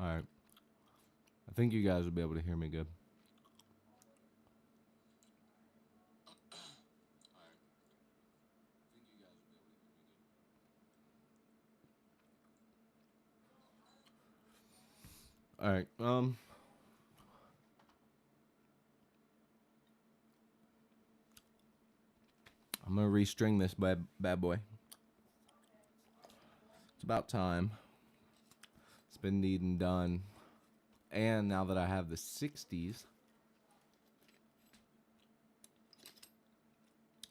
All right. I think you guys will be able to hear me good. All right. I'm gonna restring this bad boy. It's about time. It's been needing done, and now that I have the 60s,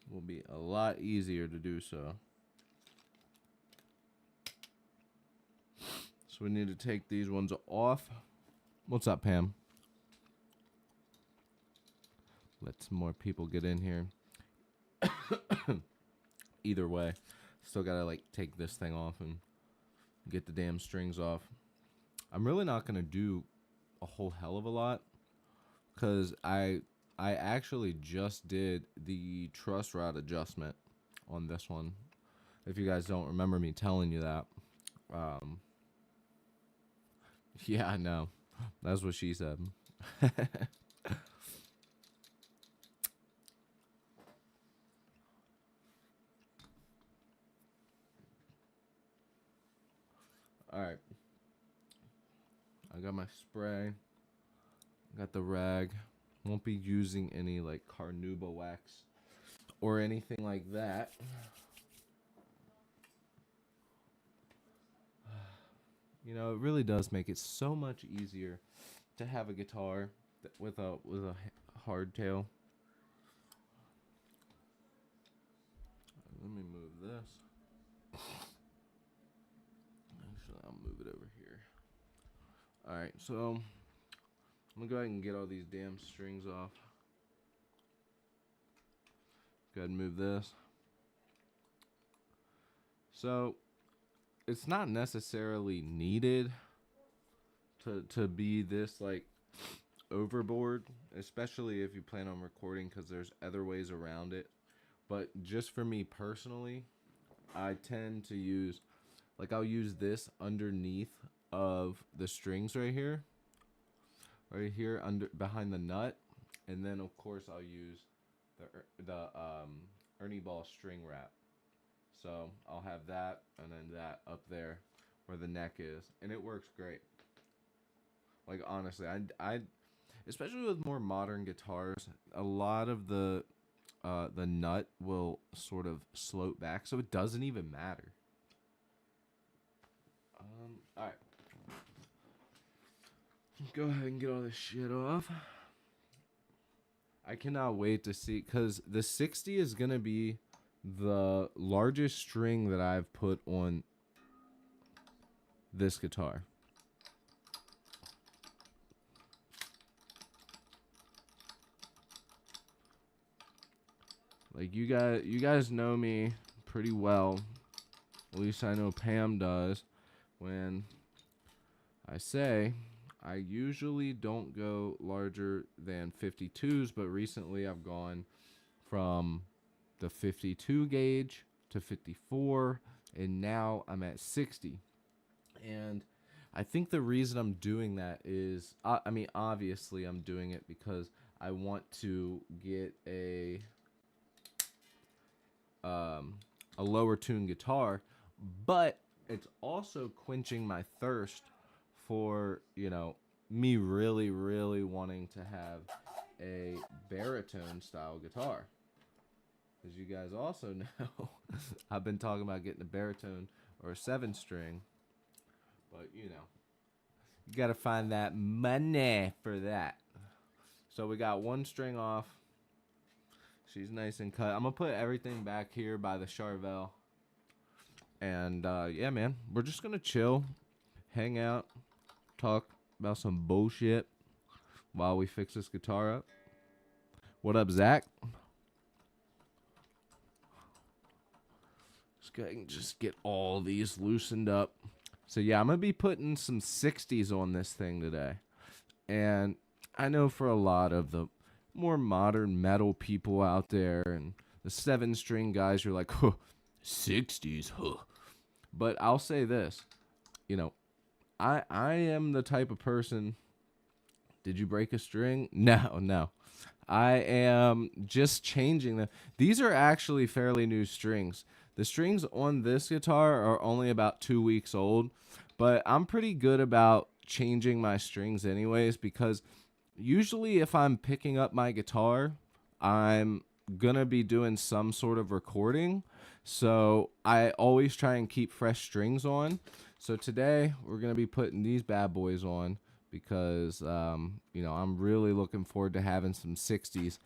it will be a lot easier to do so. So we need to take these ones off. What's up, Pam? Let some more people get in here. Either way, still gotta like take this thing off and get the damn strings off. I'm really not gonna do a whole hell of a lot because I actually just did the truss rod adjustment on this one. If you guys don't remember me telling you that, yeah, I know. That's what she said. All right. I got my spray. Got the rag. Won't be using any like carnauba wax or anything like that. You know, it really does make it so much easier to have a guitar with a hardtail. Let me move this. Actually, I'll move it over here. All right, so I'm gonna go ahead and get all these damn strings off. Go ahead and move this. So it's not necessarily needed to be this like overboard, especially if you plan on recording, because there's other ways around it. But just for me personally, I tend to use, like, I'll use this underneath of the strings right here under behind the nut, and then of course I'll use the Ernie Ball string wrap. So I'll have that and then that up there where the neck is, and it works great. Like honestly, I especially with more modern guitars, a lot of the nut will sort of slope back, so it doesn't even matter. All right. Go ahead and get all this shit off. I cannot wait to see, because the 60 is going to be the largest string that I've put on this guitar. Like you guys know me pretty well. At least I know Pam does. When I say I usually don't go larger than 52s, but recently I've gone from the 52 gauge to 54, and now I'm at 60. And I think the reason I'm doing that is, I mean, obviously I'm doing it because I want to get a lower tune guitar, but it's also quenching my thirst for, you know, me really, really wanting to have a baritone style guitar. As you guys also know, I've been talking about getting a baritone or a 7-string, but you know, you gotta find that money for that. So we got one string off. She's nice and cut. I'm gonna put everything back here by the Charvel. And yeah, man, we're just gonna chill, hang out, talk about some bullshit while we fix this guitar up. What up, Zach? Let's go ahead and just get all these loosened up. So yeah, I'm gonna be putting some 60s on this thing today. And I know for a lot of the more modern metal people out there and the 7-string guys, you're like, huh, 60s, huh. But I'll say this, you know, I am the type of person. Did you break a string? No, no. I am just changing them. These are actually fairly new strings. The strings on this guitar are only about 2 weeks old, but I'm pretty good about changing my strings anyways, because usually if I'm picking up my guitar, I'm gonna be doing some sort of recording. So I always try and keep fresh strings on. So today we're gonna be putting these bad boys on because I'm really looking forward to having some 60s.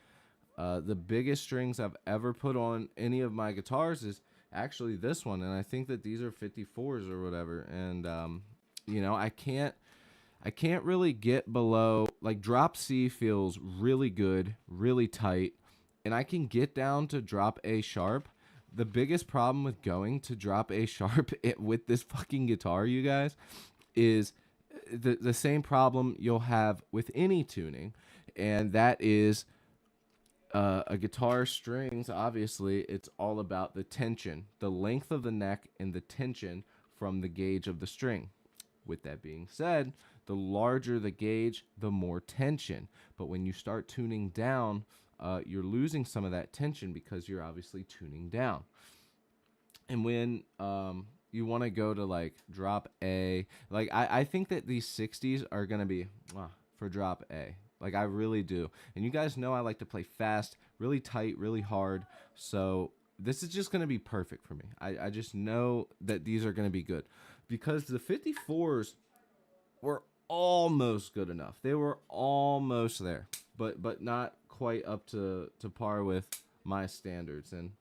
The biggest strings I've ever put on any of my guitars is actually this one, and I think that these are 54s or whatever. And I can't really get below, like, drop C feels really good, really tight, and I can get down to drop A sharp. The biggest problem with going to drop A sharp with this fucking guitar, you guys, is the same problem you'll have with any tuning, and that is a guitar strings. Obviously, it's all about the tension, the length of the neck, and the tension from the gauge of the string. With that being said, the larger the gauge, the more tension. But when you start tuning down, you're losing some of that tension because you're obviously tuning down. And when you want to go to like drop A, like I think that these 60s are going to be for drop A. Like, I really do. And you guys know I like to play fast, really tight, really hard. So this is just going to be perfect for me. I just know that these are going to be good. Because the 54s were almost good enough. They were almost there. But not quite up to par with my standards. And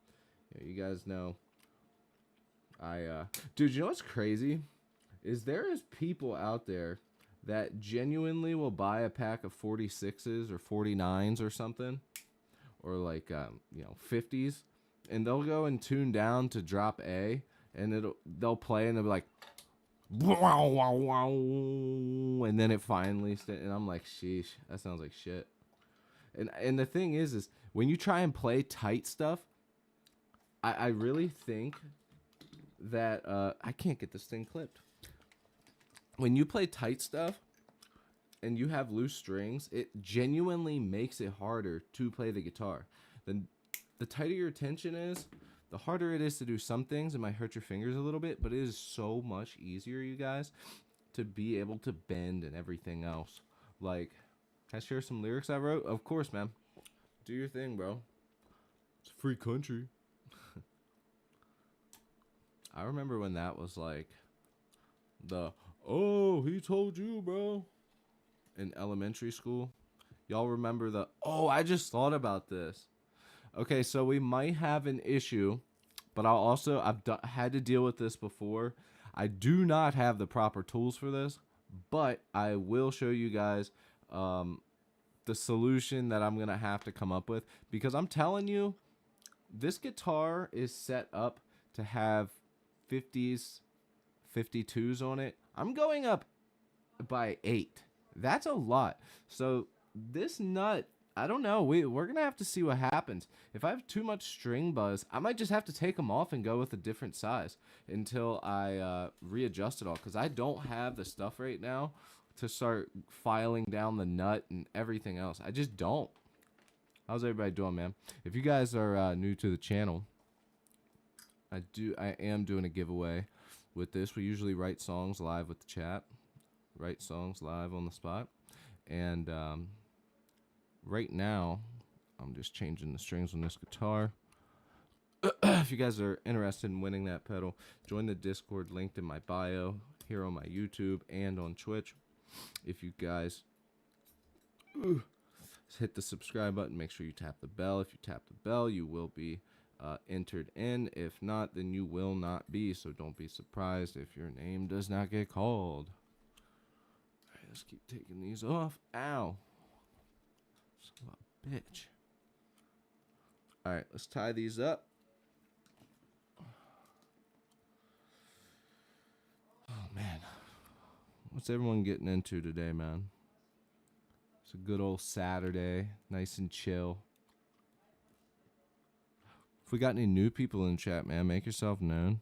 you guys know dude, you know what's crazy? There is people out there that genuinely will buy a pack of 46s or 49s or something, or like 50s, and they'll go and tune down to drop A, and they'll play and they'll be like, wow, wow, wow, and then it finally and I'm like, sheesh, that sounds like shit. And the thing is when you try and play tight stuff, I really think that I can't get this thing clipped. When you play tight stuff and you have loose strings, it genuinely makes it harder to play the guitar. The tighter your tension is, the harder it is to do some things. It might hurt your fingers a little bit, but it is so much easier, you guys, to be able to bend and everything else. Like, can I share some lyrics I wrote? Of course, man. Do your thing, bro. It's a free country. I remember when that was like oh, he told you, bro, in elementary school. Y'all remember I just thought about this. Okay, so we might have an issue, but I've had to deal with this before. I do not have the proper tools for this, but I will show you guys the solution that I'm going to have to come up with, because I'm telling you, this guitar is set up to have 50s, 52s on it. I'm going up by 8. That's a lot. So this nut, I don't know. We're going to have to see what happens. If I have too much string buzz, I might just have to take them off and go with a different size until I readjust it all, because I don't have the stuff right now to start filing down the nut and everything else. I just don't. How's everybody doing, man? If you guys are new to the channel, I am doing a giveaway with this. We usually write songs live with the chat. Write songs live on the spot. And right now, I'm just changing the strings on this guitar. If you guys are interested in winning that pedal, join the Discord linked in my bio here on my YouTube and on Twitch. If you guys hit the subscribe button, make sure you tap the bell. If you tap the bell, you will be entered in. If not, then you will not be. So don't be surprised if your name does not get called. All right, let's keep taking these off. Ow. Son of a bitch. All right, let's tie these up. Oh, man. What's everyone getting into today, man? It's a good old Saturday. Nice and chill. If we got any new people in chat, man, make yourself known.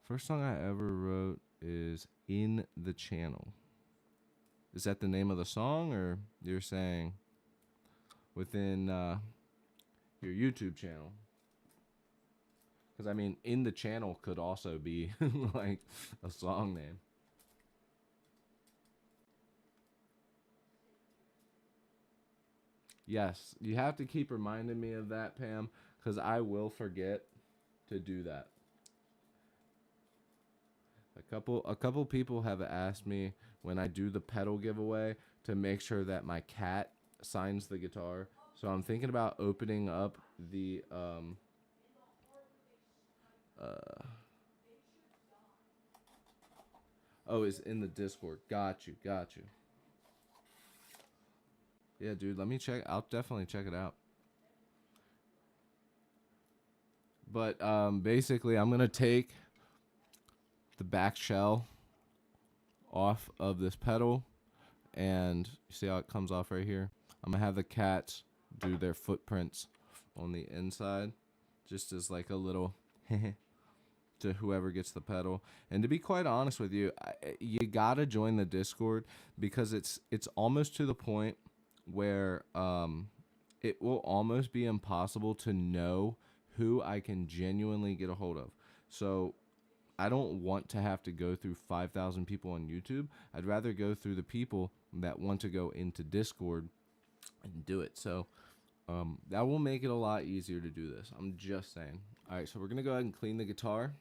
First song I ever wrote is In the Channel. Is that the name of the song, or you're saying within your YouTube channel? Because, I mean, In the Channel could also be like a song name. Yes, you have to keep reminding me of that, Pam, because I will forget to do that. A couple people have asked me when I do the pedal giveaway to make sure that my cat signs the guitar. So I'm thinking about opening up the uh oh, it's in the Discord. Got you, got you. Yeah, dude, let me check. I'll definitely check it out. But basically I'm gonna take the back shell off of this pedal, and you see how it comes off right here. I'm gonna have the cats do their footprints on the inside, just as like a little to whoever gets the pedal. And to be quite honest with you, you gotta join the Discord, because it's almost to the point where it will almost be impossible to know who I can genuinely get a hold of. So I don't want to have to go through 5,000 people on YouTube. I'd rather go through the people that want to go into Discord and do it. So that will make it a lot easier to do this. I'm just saying. All right, so we're going to go ahead and clean the guitar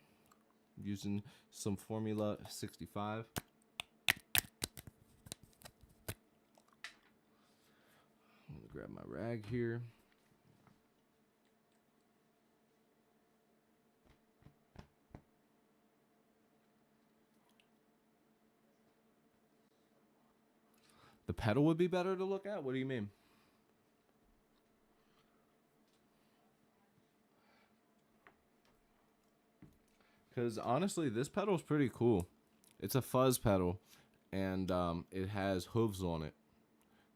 using some Formula 65. I'm going to grab my rag here. The pedal would be better to look at? What do you mean? Because honestly, this pedal is pretty cool. It's a fuzz pedal, and it has hooves on it.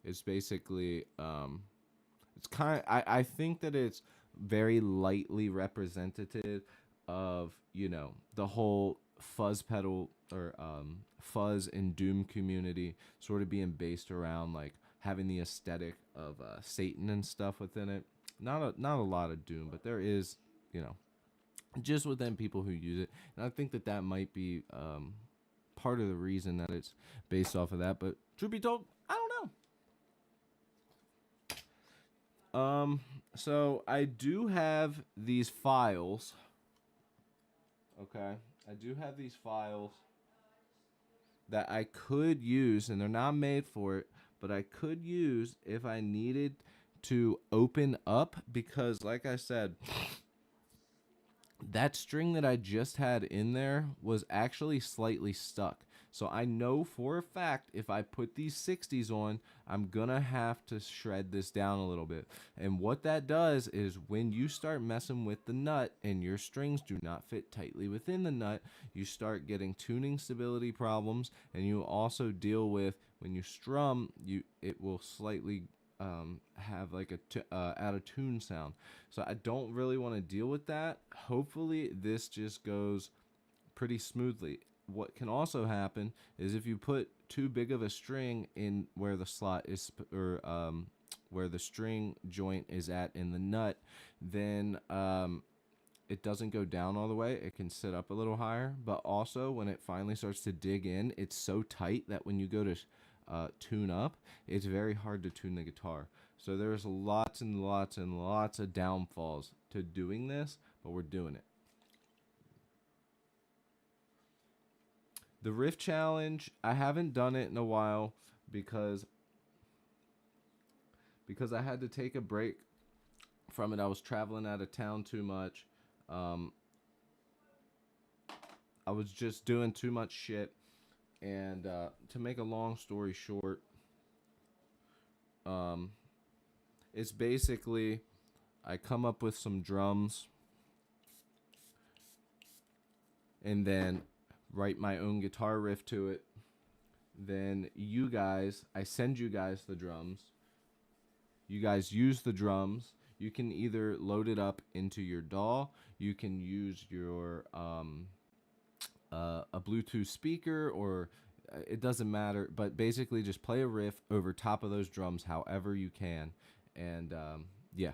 It's basically, it's kind of, I think that it's very lightly representative of, the whole fuzz pedal, or fuzz and doom community, sort of being based around like having the aesthetic of Satan and stuff within it. Not a lot of doom, but there is, you know, just within people who use it. And I think that that might be part of the reason that it's based off of that. But truth be told, I don't know. So I do have these files. Okay, I do have these files that I could use, and they're not made for it, but I could use if I needed to open up, because like I said, that string that I just had in there was actually slightly stuck. So I know for a fact if I put these 60s on, I'm gonna have to shred this down a little bit. And what that does is when you start messing with the nut and your strings do not fit tightly within the nut, you start getting tuning stability problems, and you also deal with, when you strum, it will slightly have like a out of tune sound. So I don't really want to deal with that. Hopefully this just goes pretty smoothly. What can also happen is if you put too big of a string in where the slot is, or where the string joint is at in the nut, then it doesn't go down all the way. It can sit up a little higher, but also when it finally starts to dig in, it's so tight that when you go to tune up, it's very hard to tune the guitar. So there's lots and lots and lots of downfalls to doing this, but we're doing it. The riff challenge, I haven't done it in a while because I had to take a break from it. I was traveling out of town too much. I was just doing too much shit. And to make a long story short, it's basically I come up with some drums and then write my own guitar riff to it. Then I send you guys the drums. You guys use the drums. You can either load it up into your DAW. You can use your a Bluetooth speaker, or it doesn't matter. But basically, just play a riff over top of those drums, however you can, and yeah,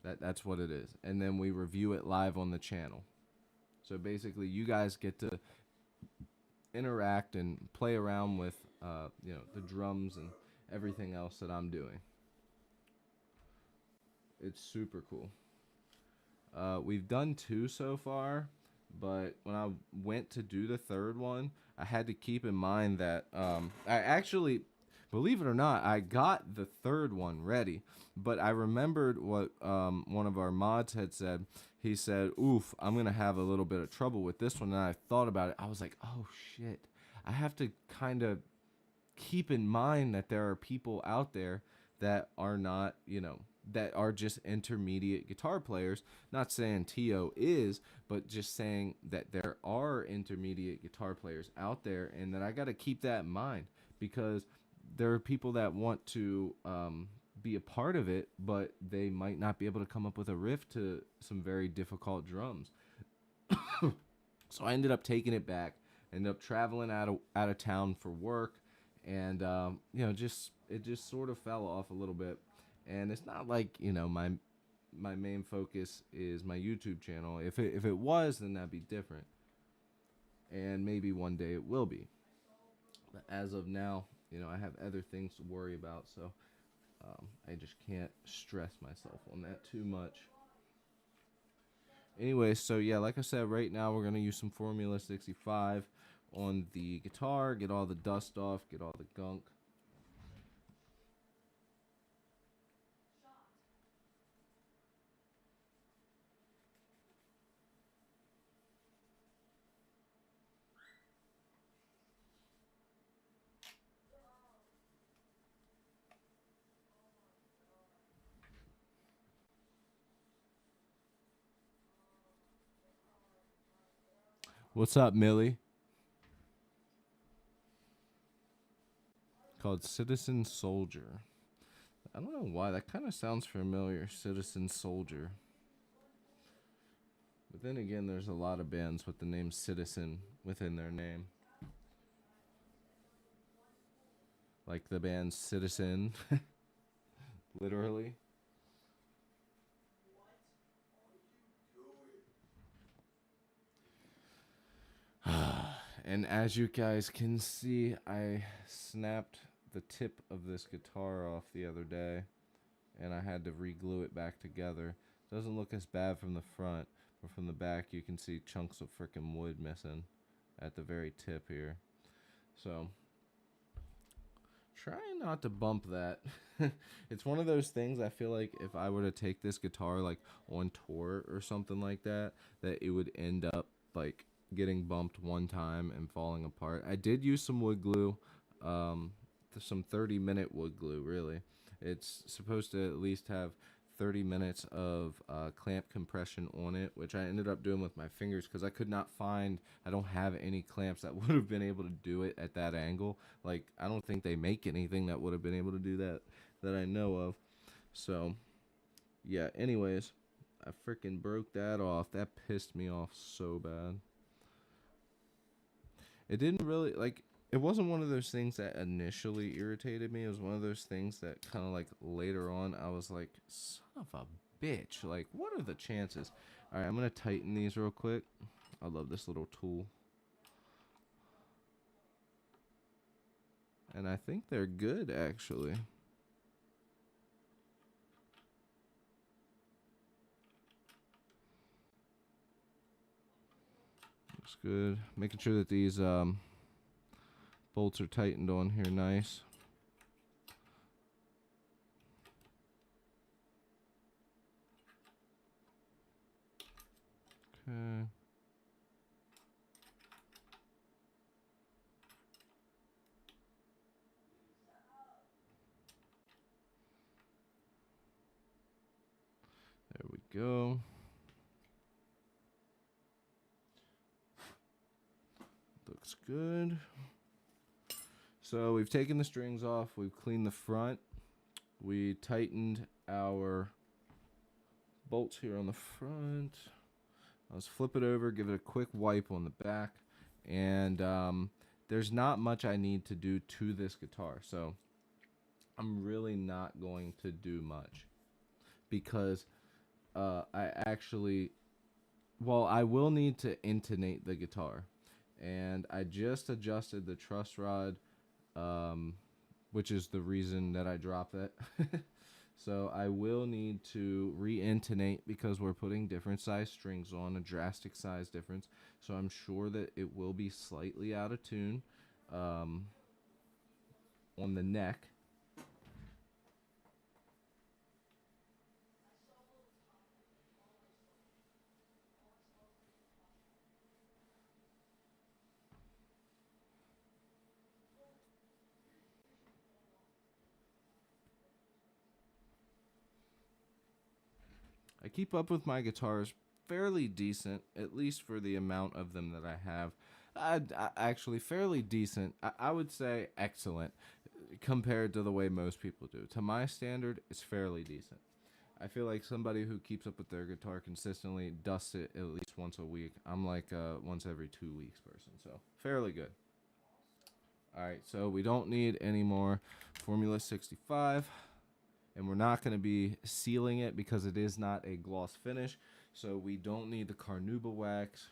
that's what it is. And then we review it live on the channel. So basically, you guys get to interact and play around with the drums and everything else that I'm doing. It's super cool. We've done 2 so far, but when I went to do the third one, I had to keep in mind that I actually, believe it or not, I got the third one ready, but I remembered what one of our mods had said. He said, "Oof, I'm gonna have a little bit of trouble with this one." And I thought about it. I was like, "Oh shit, I have to kind of keep in mind that there are people out there that are not, that are just intermediate guitar players. Not saying Tio is, but just saying that there are intermediate guitar players out there, and that I got to keep that in mind, because there are people that want to be a part of it, but they might not be able to come up with a riff to some very difficult drums." So I ended up taking it back, ended up traveling out of town for work, and it just sort of fell off a little bit. And it's not like, my main focus is my YouTube channel. If it was, then that'd be different, and maybe one day it will be. But as of now, I have other things to worry about, so I just can't stress myself on that too much. Anyway, so yeah, like I said, right now we're gonna use some Formula 65 on the guitar, get all the dust off, get all the gunk. What's up, Millie? Called Citizen Soldier. I don't know why, that kind of sounds familiar, Citizen Soldier. But then again, there's a lot of bands with the name Citizen within their name. Like the band Citizen, literally. And as you guys can see, I snapped the tip of this guitar off the other day, and I had to re-glue it back together. It doesn't look as bad from the front, but from the back you can see chunks of freaking wood missing at the very tip here. So, try not to bump that. It's one of those things, I feel like if I were to take this guitar like on tour or something like that, that it would end up like getting bumped one time and falling apart. I did use some wood glue, some 30-minute wood glue, really. It's supposed to at least have 30 minutes of clamp compression on it, which I ended up doing with my fingers because I don't have any clamps that would have been able to do it at that angle. Like, I don't think they make anything that would have been able to do that I know of. So, yeah, anyways, I freaking broke that off. That pissed me off so bad. It didn't really, like, it wasn't one of those things that initially irritated me. It was one of those things that kind of like later on I was like, son of a bitch. Like, what are the chances? All right, I'm going to tighten these real quick. I love this little tool. And I think they're good, actually. Looks good. Making sure that these bolts are tightened on here nice. Okay. There we go. Looks good. So we've taken the strings off. We've cleaned the front. We tightened our bolts here on the front. Let's flip it over, give it a quick wipe on the back, and there's not much I need to do to this guitar, so I'm really not going to do much because I actually, well, I will need to intonate the guitar, and I just adjusted the truss rod, which is the reason that I dropped it. So I will need to re-intonate because we're putting different size strings on, a drastic size difference. So I'm sure that it will be slightly out of tune on the neck. I keep up with my guitars fairly decent, at least for the amount of them that I have. Actually, fairly decent. I would say excellent compared to the way most people do. To my standard, it's fairly decent. I feel like somebody who keeps up with their guitar consistently dusts it at least once a week. I'm like a once every 2 weeks person, so fairly good. All right, so we don't need any more Formula 65. And we're not going to be sealing it because it is not a gloss finish, so we don't need the Carnauba wax.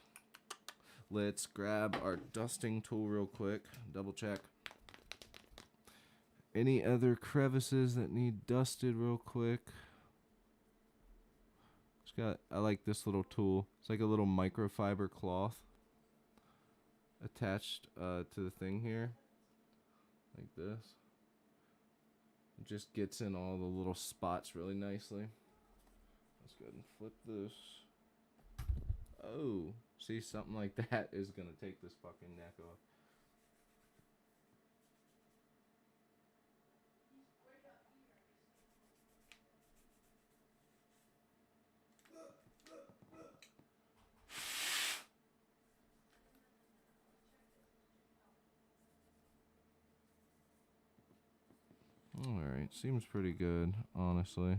Let's grab our dusting tool real quick, double check any other crevices that need dusted real quick. I like this little tool. It's like a little microfiber cloth attached to the thing here, like this. It just gets in all the little spots really nicely. Let's go ahead and flip this. Oh, see, something like that is going to take this fucking neck off. Alright, seems pretty good, honestly.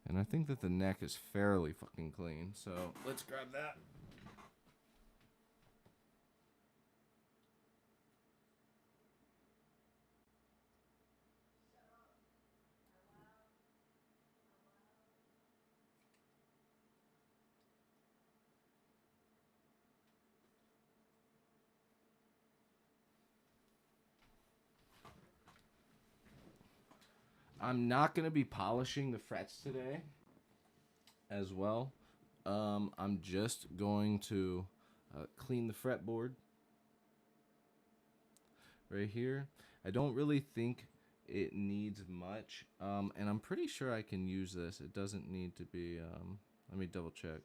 And I think that the neck is fairly fucking clean, so let's grab that. I'm not going to be polishing the frets today as well. I'm just going to clean the fretboard right here. I don't really think it needs much, and I'm pretty sure I can use this. It doesn't need to be, let me double check.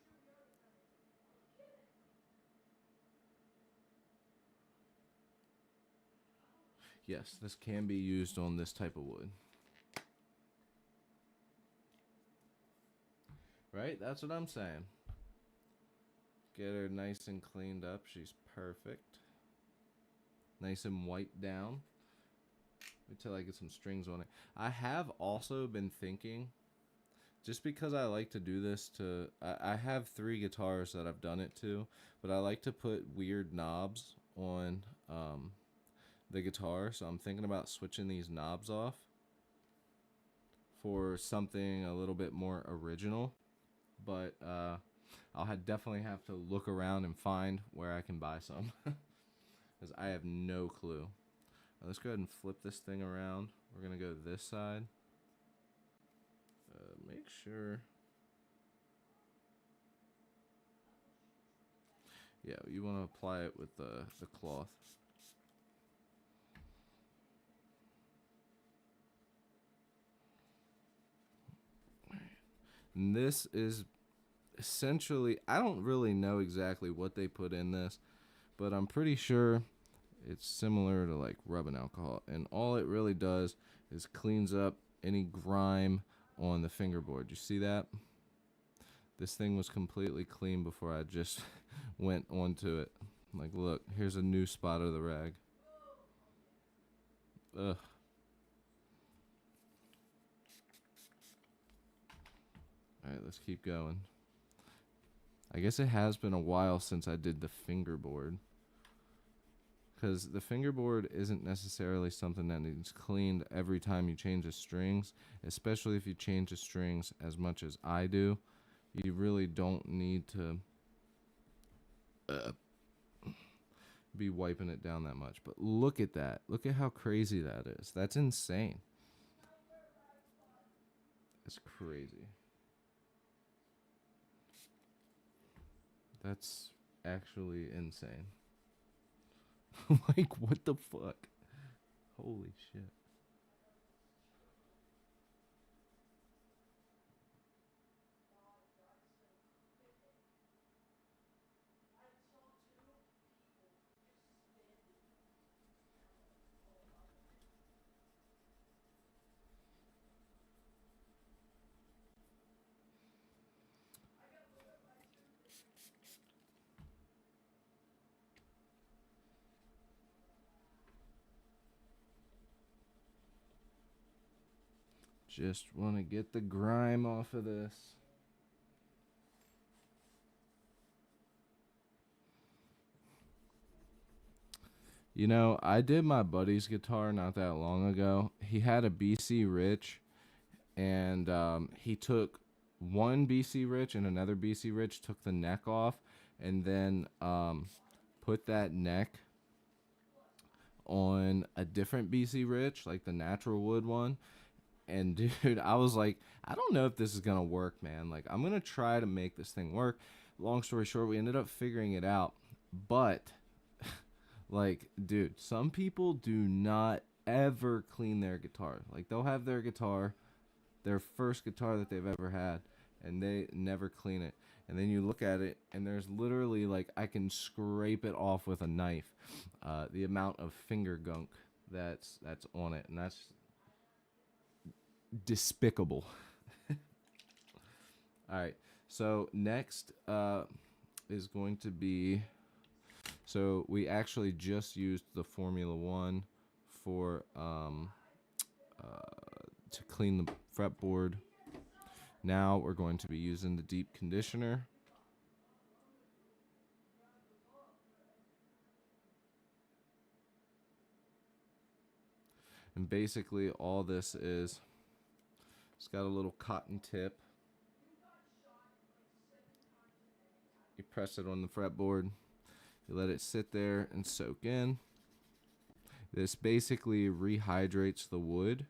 Yes, this can be used on this type of wood. Right? That's what I'm saying. Get her nice and cleaned up. She's perfect. Nice and wiped down. Wait till I get some strings on it. I have also been thinking, just because I like to do this to, I have 3 guitars that I've done it to, but I like to put weird knobs on the guitar, so I'm thinking about switching these knobs off for something a little bit more original, but I'll definitely have to look around and find where I can buy some, because I have no clue. Let's go ahead and flip this thing around. We're going to go this side. Make sure. Yeah, you want to apply it with the cloth. And this is essentially, I don't really know exactly what they put in this, but I'm pretty sure it's similar to like rubbing alcohol, and all it really does is cleans up any grime on the fingerboard. You see that? This thing was completely clean before I just went onto it. Like, look, here's a new spot of the rag. Ugh. right, let's keep going. I guess it has been a while since I did the fingerboard, because the fingerboard isn't necessarily something that needs cleaned every time you change the strings, especially if you change the strings as much as I do. You really don't need to be wiping it down that much. But look at that. Look at how crazy that is. That's insane. It's crazy. That's actually insane. Like, what the fuck? Holy shit. Just want to get the grime off of this. You know, I did my buddy's guitar not that long ago. He had a BC Rich, and he took one BC Rich and another BC Rich, took the neck off, and then put that neck on a different BC Rich, like the natural wood one. And dude, I was like, I don't know if this is gonna work, man. Like, I'm gonna try to make this thing work. Long story short, we ended up figuring it out. But like, dude, some people do not ever clean their guitar. Like, they'll have their guitar, their first guitar that they've ever had, and they never clean it. And then you look at it, and there's literally, like, I can scrape it off with a knife. The amount of finger gunk that's on it, and that's despicable. All right. So next is going to be. So we actually just used the Formula One for to clean the fretboard. Now we're going to be using the deep conditioner. And basically all this is, it's got a little cotton tip. You press it on the fretboard. You let it sit there and soak in. This basically rehydrates the wood.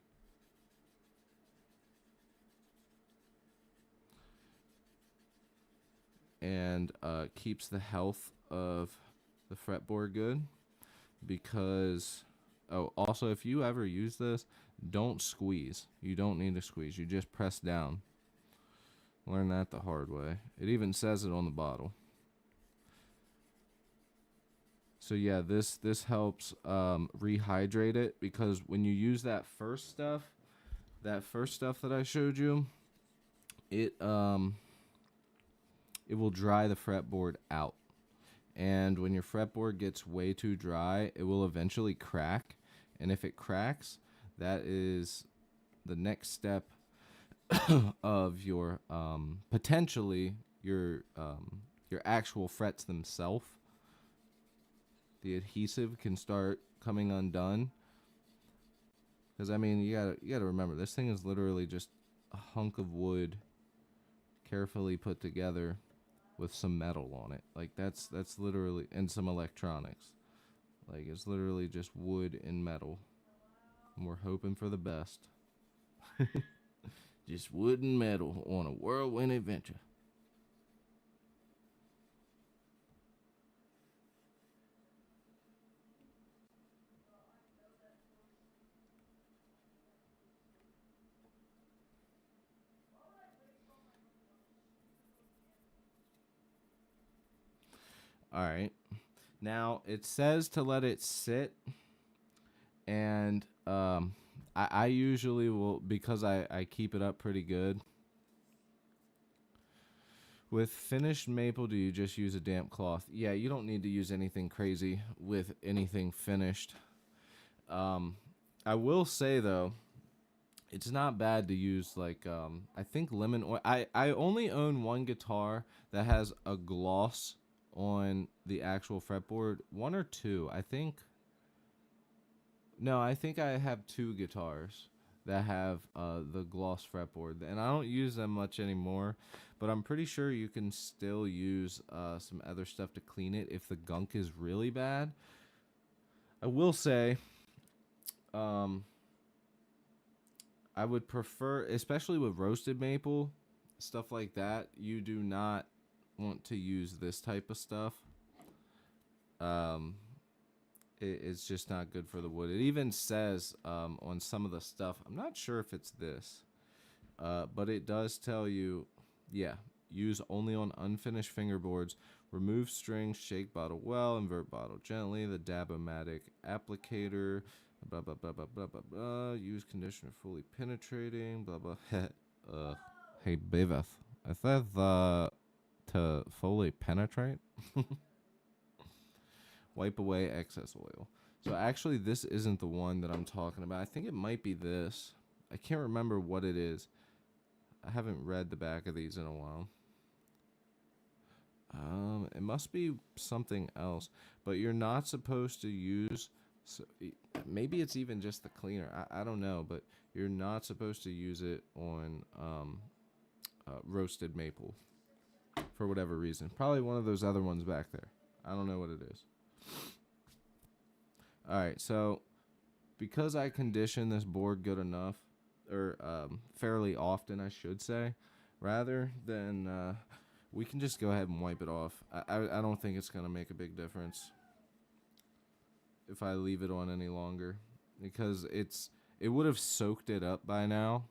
And keeps the health of the fretboard good. Because, oh, also, if you ever use this, don't squeeze. You don't need to squeeze. You just press down. Learn that the hard way. It even says it on the bottle. So yeah, this helps rehydrate it, because when you use that first stuff that I showed you, it will dry the fretboard out. And when your fretboard gets way too dry, it will eventually crack. And if it cracks, that is the next step of your potentially your actual frets themselves. The adhesive can start coming undone. Because I mean, you gotta remember, this thing is literally just a hunk of wood, carefully put together, with some metal on it. Like, that's literally, and some electronics. Like, it's literally just wood and metal. And we're hoping for the best. Just wood and metal on a whirlwind adventure. All right. Now, it says to let it sit, and I usually will, because I keep it up pretty good. With finished maple, do you just use a damp cloth? Yeah, you don't need to use anything crazy with anything finished. I will say, though, it's not bad to use like I think lemon oil. I only own one guitar that has a gloss on the actual fretboard. One or two, I think. No, I think I have two guitars that have the gloss fretboard, and I don't use them much anymore. But I'm pretty sure you can still use some other stuff to clean it if the gunk is really bad. I will say, um, I would prefer, especially with roasted maple, stuff like that, you do not want to use this type of stuff. Um, it's just not good for the wood. It even says on some of the stuff, I'm not sure if it's this, but it does tell you, yeah, use only on unfinished fingerboards. Remove strings, shake bottle well, invert bottle gently. The Dab-O-Matic applicator, blah blah blah blah blah blah blah. Use conditioner fully penetrating, blah blah. Hey Biveth, is that to fully penetrate? Wipe away excess oil. So actually, this isn't the one that I'm talking about. I think it might be this. I can't remember what it is. I haven't read the back of these in a while. It must be something else, but you're not supposed to use. So maybe it's even just the cleaner. I don't know, but you're not supposed to use it on roasted maple for whatever reason. Probably one of those other ones back there. I don't know what it is. All right, so because I condition this board good enough, or fairly often, I should say, rather than we can just go ahead and wipe it off. I don't think it's going to make a big difference if I leave it on any longer, because it would have soaked it up by now,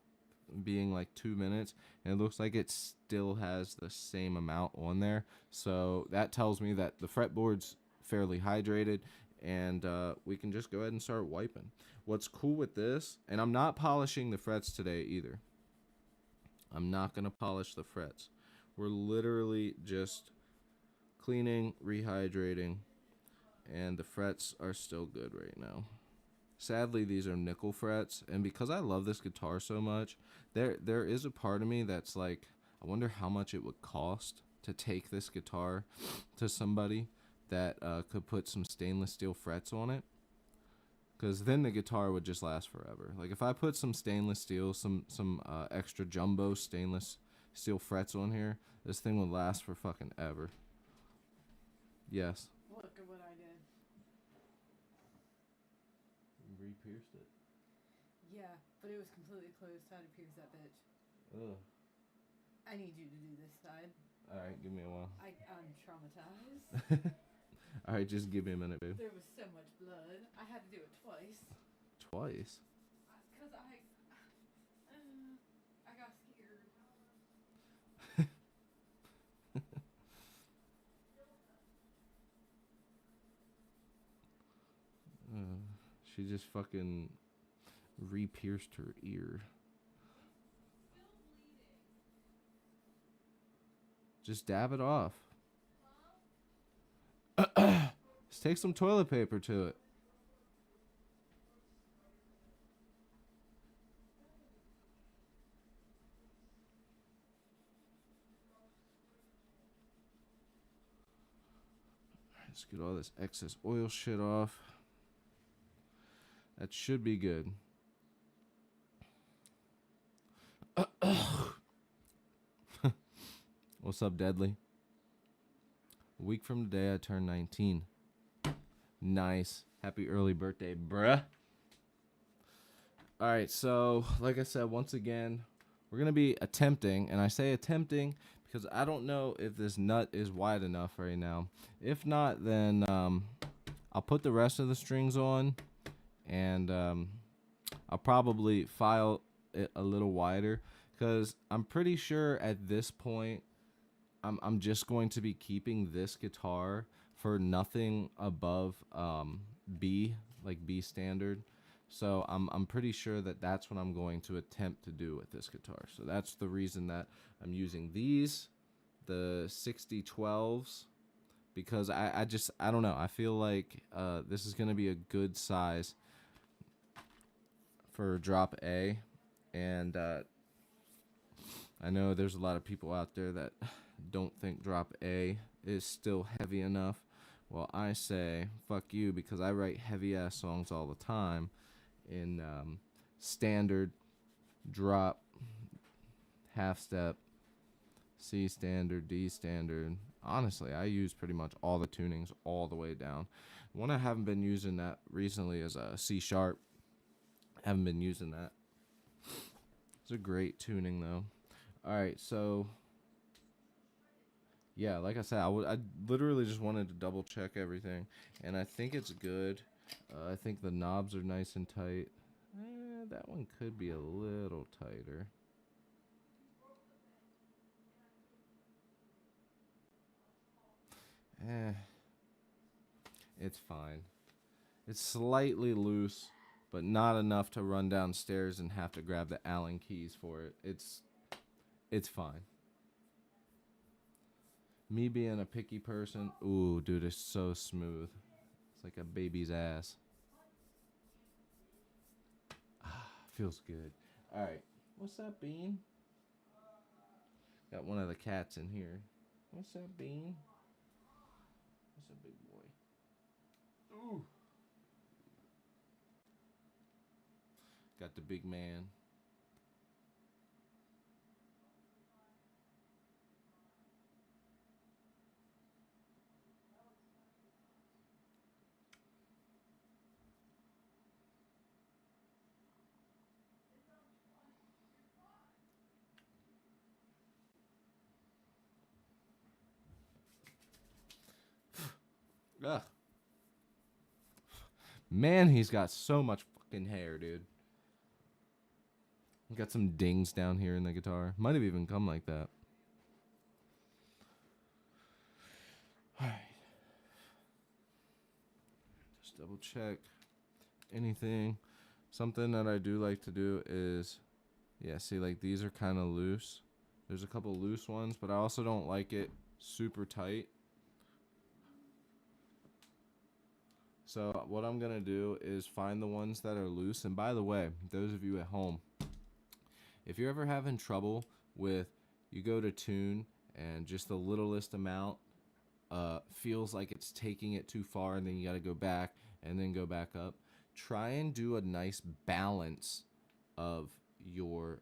being like 2 minutes, and it looks like it still has the same amount on there. So that tells me that the fretboard's fairly hydrated, and we can just go ahead and start wiping. What's cool with this, and I'm not polishing the frets today either. I'm not going to polish the frets. We're literally just cleaning, rehydrating, and the frets are still good right now. Sadly, these are nickel frets, and because I love this guitar so much, there is a part of me that's like, I wonder how much it would cost to take this guitar to somebody that could put some stainless steel frets on it, because then the guitar would just last forever. Like if I put some stainless steel, some extra jumbo stainless steel frets on here, this thing would last for fucking ever. Yes. Look at what I did. Re-pierced it. Yeah, but it was completely closed, so I had to pierce that bitch. Ugh. I need you to do this side. Alright, give me a while. I'm traumatized. Alright, just give me a minute, babe. There was so much blood. I had to do it twice. Twice? Because I got scared. She just fucking re-pierced her ear. Just dab it off. Just take some toilet paper to it. Let's get all this excess oil shit off. That should be good. What's up, Deadly? A week from today, I turn 19. Nice. Happy early birthday, bruh. Alright, so, like I said, once again, we're going to be attempting, and I say attempting because I don't know if this nut is wide enough right now. If not, then I'll put the rest of the strings on, and I'll probably file it a little wider, because I'm pretty sure at this point, I'm just going to be keeping this guitar for nothing above B, like B standard. So I'm pretty sure that that's what I'm going to attempt to do with this guitar. So that's the reason that I'm using these, the 6012s, because I don't know. I feel like this is going to be a good size for drop A. And I know there's a lot of people out there that don't think drop A is still heavy enough. Well, I say, fuck you, because I write heavy ass songs all the time in standard, drop, half step, C standard, D standard. Honestly, I use pretty much all the tunings all the way down. One I haven't been using that recently is a C sharp. Haven't been using that. It's a great tuning though. All right, so yeah, like I said, I literally just wanted to double check everything, and I think it's good. I think the knobs are nice and tight. That one could be a little tighter. It's fine. It's slightly loose, but not enough to run downstairs and have to grab the Allen keys for it. It's fine. Me being a picky person, ooh, dude, it's so smooth. It's like a baby's ass. Feels good. All right, what's up, Bean? Got one of the cats in here. What's up, Bean? What's up, big boy? Ooh. Got the big man. Ugh. Man, he's got so much fucking hair, dude. Got some dings down here in the guitar. Might have even come like that. Alright. Just double check anything. Something that I do like to do is, yeah, see, like these are kind of loose. There's a couple loose ones, but I also don't like it super tight. So what I'm going to do is find the ones that are loose. And by the way, those of you at home, if you're ever having trouble with, you go to tune and just the littlest amount feels like it's taking it too far, and then you got to go back and then go back up, try and do a nice balance of your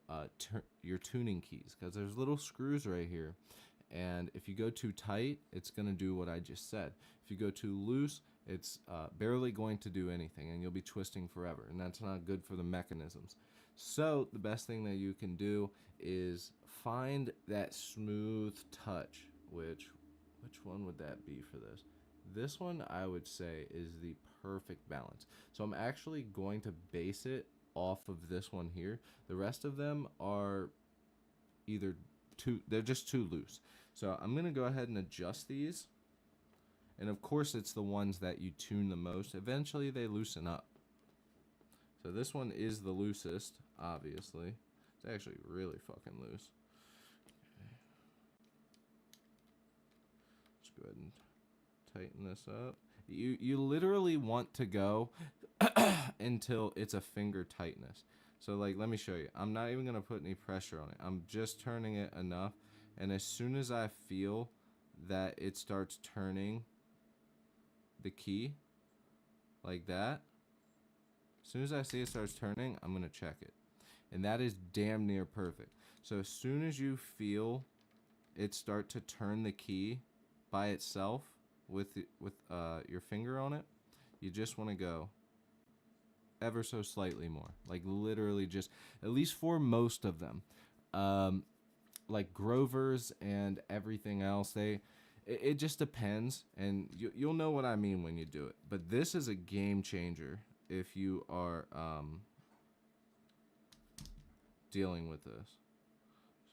tuning keys, because there's little screws right here. And if you go too tight, it's going to do what I just said. If you go too loose, it's barely going to do anything, and you'll be twisting forever, and that's not good for the mechanisms. So the best thing that you can do is find that smooth touch, which one would that be for this? This one, I would say, is the perfect balance. So I'm actually going to base it off of this one here. The rest of them are either they're just too loose. So I'm going to go ahead and adjust these. And of course, it's the ones that you tune the most. Eventually, they loosen up. So this one is the loosest, obviously. It's actually really fucking loose. Okay. Let's go ahead and tighten this up. You literally want to go until it's a finger tightness. So like, let me show you. I'm not even going to put any pressure on it. I'm just turning it enough. And as soon as I feel that it starts turning the key like that, as soon as I see it starts turning, I'm going to check it. And that is damn near perfect. So as soon as you feel it start to turn the key by itself with your finger on it, you just want to go ever so slightly more. Like literally just, at least for most of them. Like Grover's and everything else, it just depends, and you'll know what I mean when you do it. But this is a game changer if you are dealing with this.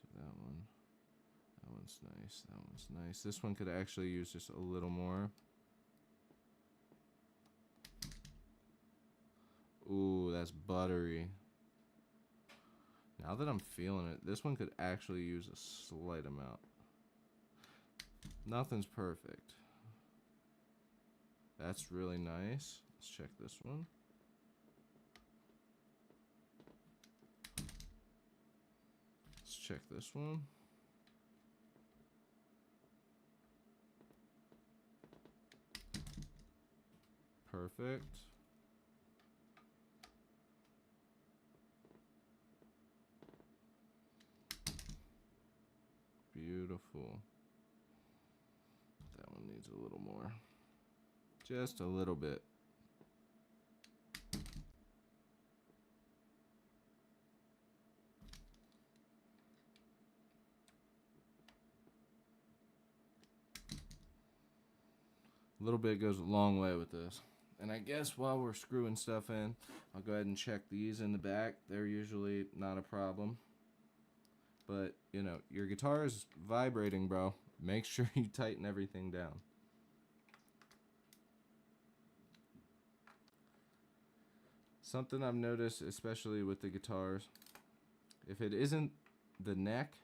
So that one's nice. That one's nice. This one could actually use just a little more. Ooh, that's buttery. Now that I'm feeling it, this one could actually use a slight amount. Nothing's perfect. That's really nice. Let's check this one. Let's check this one. Perfect. Beautiful. That one needs a little more. Just a little bit. A little bit goes a long way with this. And I guess while we're screwing stuff in, I'll go ahead and check these in the back. They're usually not a problem. But, you know, your guitar is vibrating, bro. Make sure you tighten everything down. Something I've noticed, especially with the guitars, if it isn't the neck,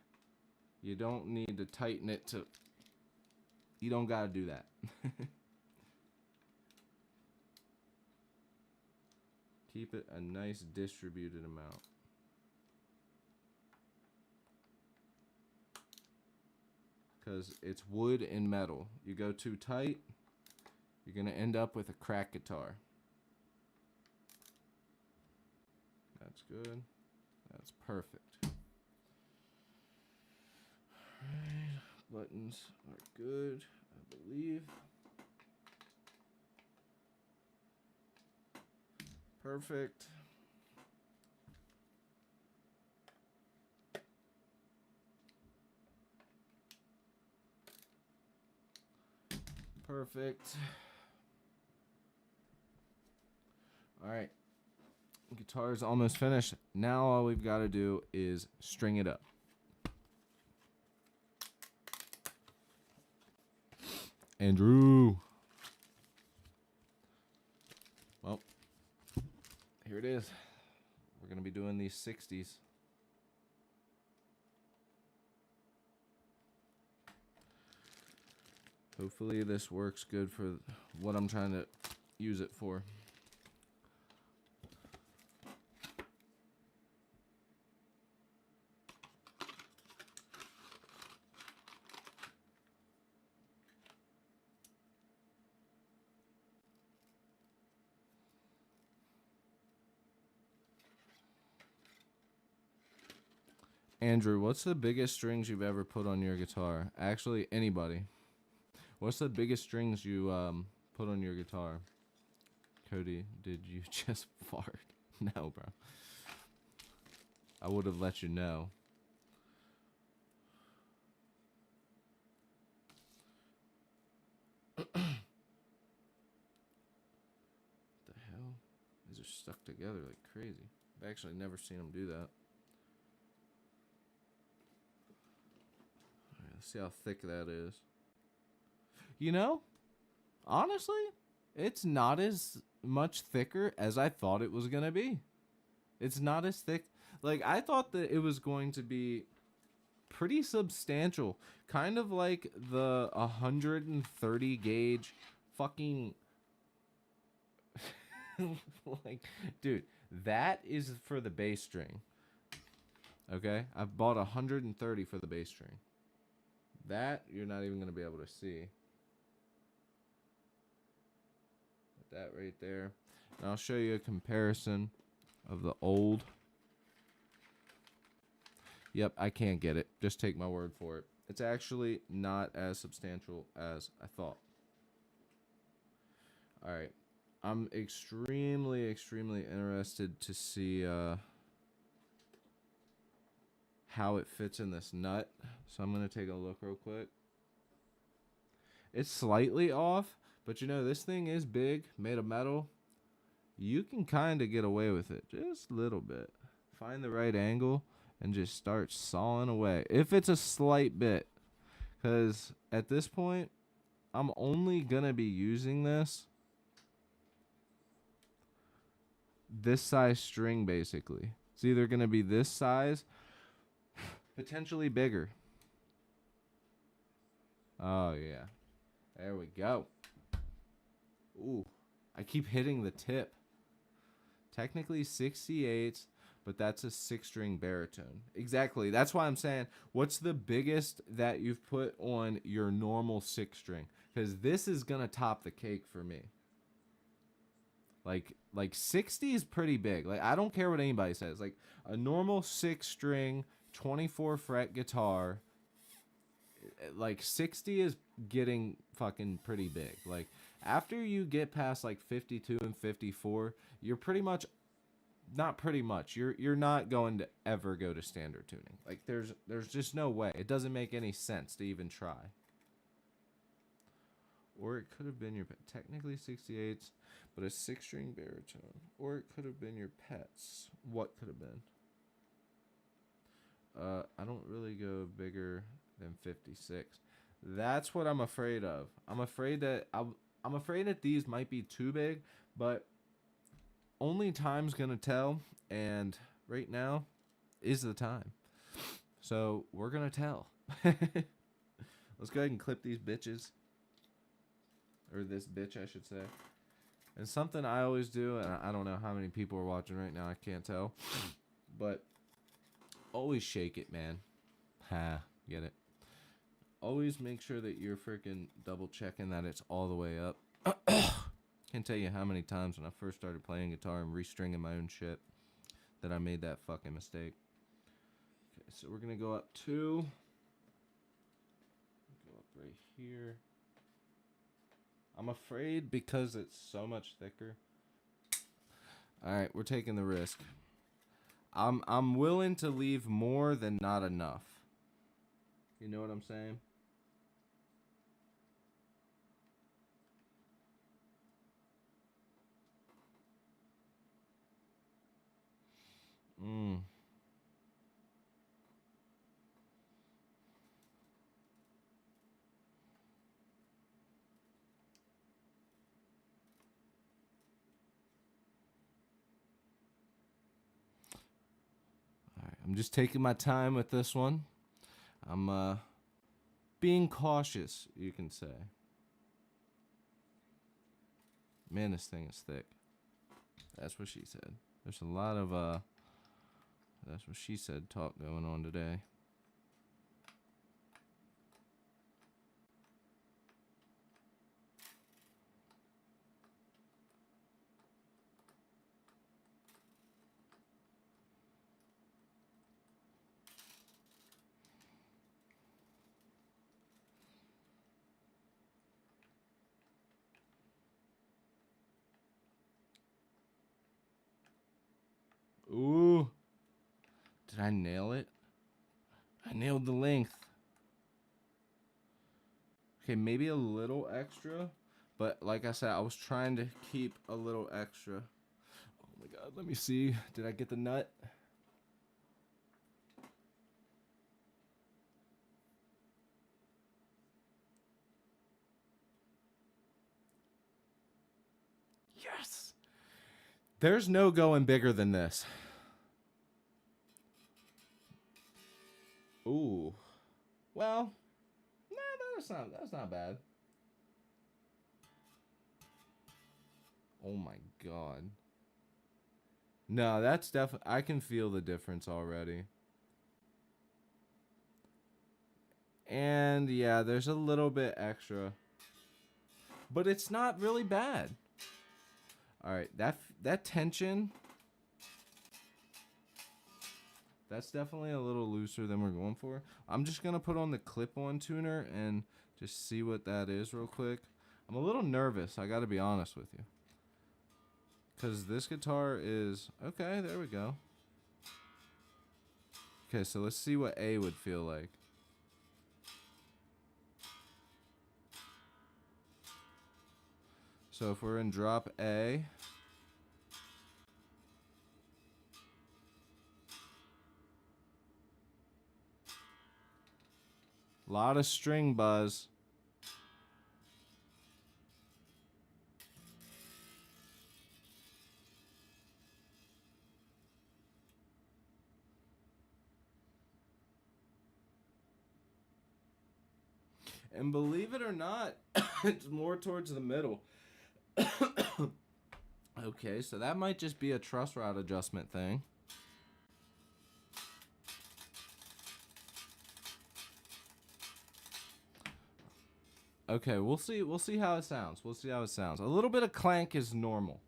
you don't need to tighten it to... You don't gotta do that. Keep it a nice distributed amount. Because it's wood and metal. You go too tight, you're going to end up with a cracked guitar. That's good. That's perfect. Alright, buttons are good, I believe. Perfect. Perfect. All right. Guitar is almost finished. Now all we've got to do is string it up. Andrew. Well, here it is. We're going to be doing these 60s. Hopefully this works good for what I'm trying to use it for. Andrew, what's the biggest strings you've ever put on your guitar? Actually, anybody. What's the biggest strings you put on your guitar? Cody, did you just fart? No, bro. I would have let you know. The hell? These are stuck together like crazy. I've actually never seen them do that. Alright, let's see how thick that is. You know, honestly, it's not as much thicker as I thought it was going to be. It's not as thick. Like, I thought that it was going to be pretty substantial. Kind of like the 130 gauge fucking... like, dude, that is for the bass string. Okay? I've bought 130 for the bass string. That, you're not even going to be able to see. That right there. And I'll show you a comparison of the old. Yep, I can't get it. Just take my word for it. It's actually not as substantial as I thought. Alright. I'm extremely interested to see how it fits in this nut. So I'm going to take a look real quick. It's slightly off. But you know, this thing is big, made of metal. You can kind of get away with it. Just a little bit. Find the right angle and just start sawing away. If it's a slight bit. Because at this point, I'm only going to be using this size string, basically. It's either going to be this size, potentially bigger. Oh, yeah. There we go. Ooh, I keep hitting the tip. Technically 68, but that's a 6-string baritone. Exactly. That's why I'm saying, what's the biggest that you've put on your normal 6-string? Because this is gonna top the cake for me. Like 60 is pretty big. Like, I don't care what anybody says. Like, a normal 6-string 24 fret guitar, like 60 is getting fucking pretty big. Like, after you get past like 52 and 54, you're pretty much, not pretty much, you're not going to ever go to standard tuning. Like, there's just no way. It doesn't make any sense to even try. Or it could have been your technically 68s, but a 6-string baritone. Or it could have been your pets. What could have been? I don't really go bigger than 56. That's what I'm afraid of. I'm afraid that these might be too big, but only time's gonna tell, and right now is the time. So we're gonna tell. Let's go ahead and clip these bitches. Or this bitch, I should say. And something I always do, and I don't know how many people are watching right now, I can't tell. But always shake it, man. Ha, get it? Always make sure that you're freaking double checking that it's all the way up. Can't tell you how many times when I first started playing guitar and restringing my own shit that I made that fucking mistake. Okay, so we're gonna go up 2. Go up right here. I'm afraid because it's so much thicker. All right, we're taking the risk. I'm willing to leave more than not enough. You know what I'm saying? I'm just taking my time with this one. I'm being cautious, you can say. Man, this thing is thick. That's what she said. There's a lot of that's what she said talk going on today. Ooh. Did I nail it? I nailed the length. Okay, maybe a little extra. But like I said, I was trying to keep a little extra. Oh my god, let me see. Did I get the nut? Yes! There's no going bigger than this. Ooh. Well, nah, that's not bad. Oh my god. No, that's definitely, I can feel the difference already. And yeah, there's a little bit extra. But it's not really bad. All right, that tension, that's definitely a little looser than we're going for. I'm just going to put on the clip-on tuner and just see what that is real quick. I'm a little nervous, I got to be honest with you. Because this guitar is... Okay, there we go. Okay, so let's see what A would feel like. So if we're in drop A... Lot of string buzz. And believe it or not, it's more towards the middle. Okay, so that might just be a truss rod adjustment thing. Okay, we'll see. We'll see how it sounds. We'll see how it sounds. A little bit of clank is normal.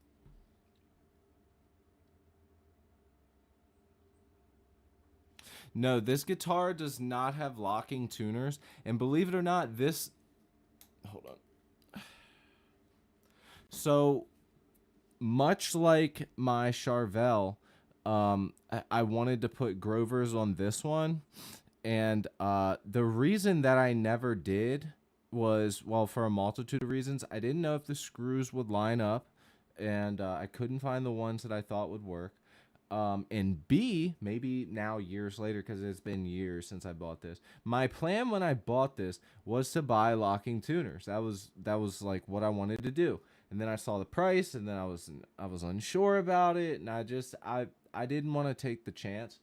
No, this guitar does not have locking tuners, and believe it or not, this. Hold on. So much like my Charvel, I wanted to put Grovers on this one, and the reason that I never did was, well, for a multitude of reasons. I didn't know if the screws would line up, and I couldn't find the ones that I thought would work. And B, maybe now years later, because it's been years since I bought this. My plan when I bought this was to buy locking tuners. That was like what I wanted to do. And then I saw the price, and then I was unsure about it, and I didn't want to take the chance,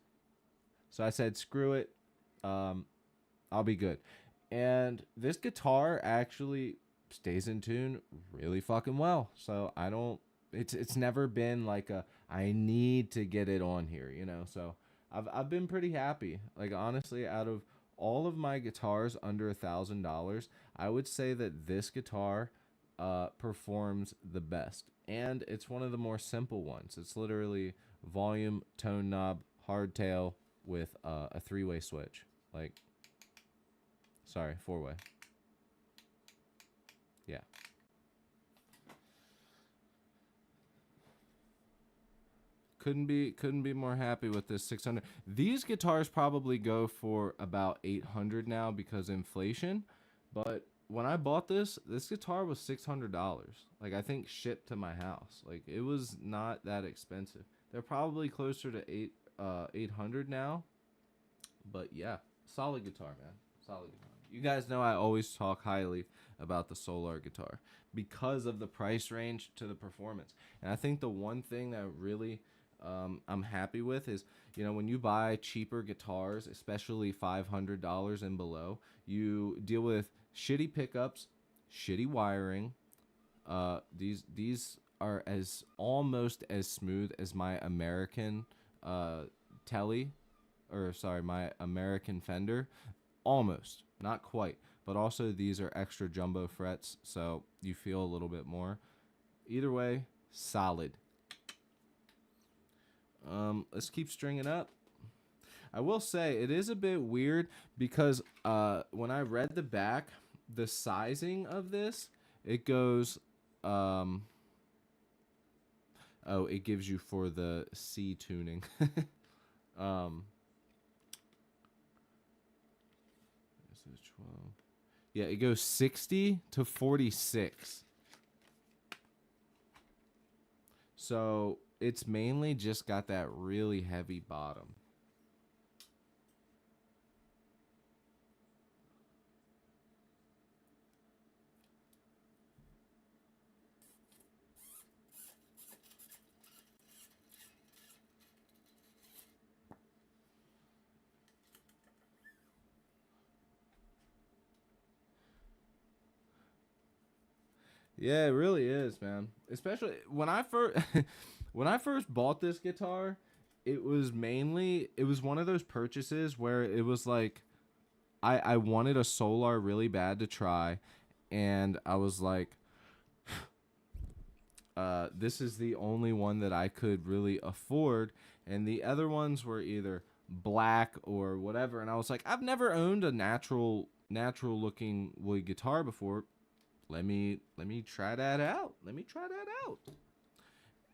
so I said screw it, I'll be good. And this guitar actually stays in tune really fucking well. So I don't. It's never been like a I need to get it on here, you know. So I've been pretty happy. Like honestly, out of all of my guitars under $1,000, I would say that this guitar performs the best, and it's one of the more simple ones. It's literally volume, tone knob, hardtail with a three-way switch. Like, sorry, four-way. Yeah. Couldn't be more happy with this 600. These guitars probably go for about 800 now because inflation, but when I bought this guitar was $600. Like I think shipped to my house. Like it was not that expensive. They're probably closer to 800 now, but yeah, solid guitar, man. Solid guitar. You guys know I always talk highly about the Solar guitar because of the price range to the performance. And I think the one thing that really I'm happy with is, you know, when you buy cheaper guitars, especially $500 and below, you deal with shitty pickups, shitty wiring. These are as almost as smooth as my American Telly, or sorry, my American Fender. Almost, not quite, but also these are extra jumbo frets, so you feel a little bit more. Either way, solid. Let's keep stringing up. I will say it is a bit weird because when I read the back, the sizing of this, it goes oh, it gives you for the C tuning. um this is 12. Yeah, it goes 60 to 46. So it's mainly just got that really heavy bottom. Yeah, it really is, man. Especially when I first when I first bought this guitar, it was one of those purchases where it was like I wanted a Solar really bad to try, and I was like this is the only one that I could really afford, and the other ones were either black or whatever, and I was like I've never owned a natural looking wood guitar before. Let me try that out. Let me try that out.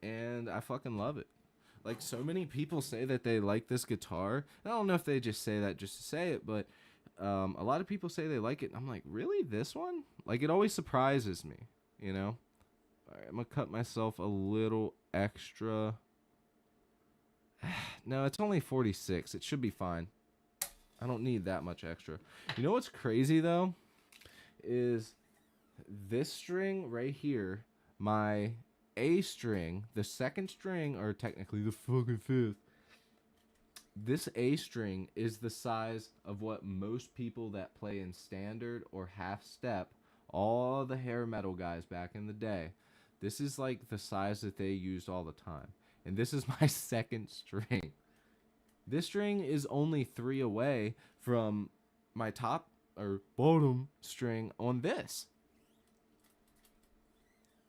And I fucking love it. Like so many people say that they like this guitar. I don't know if they just say that just to say it, but a lot of people say they like it. And I'm like, really, this one? Like it always surprises me, you know. All right, I'm gonna cut myself a little extra. No, it's only 46. It should be fine. I don't need that much extra. You know what's crazy though? Is this string right here, my A string, the second string, or technically the fucking fifth, this A string is the size of what most people that play in standard or half step, all the hair metal guys back in the day, this is like the size that they used all the time. And this is my second string. This string is only 3 away from my top or bottom string on this.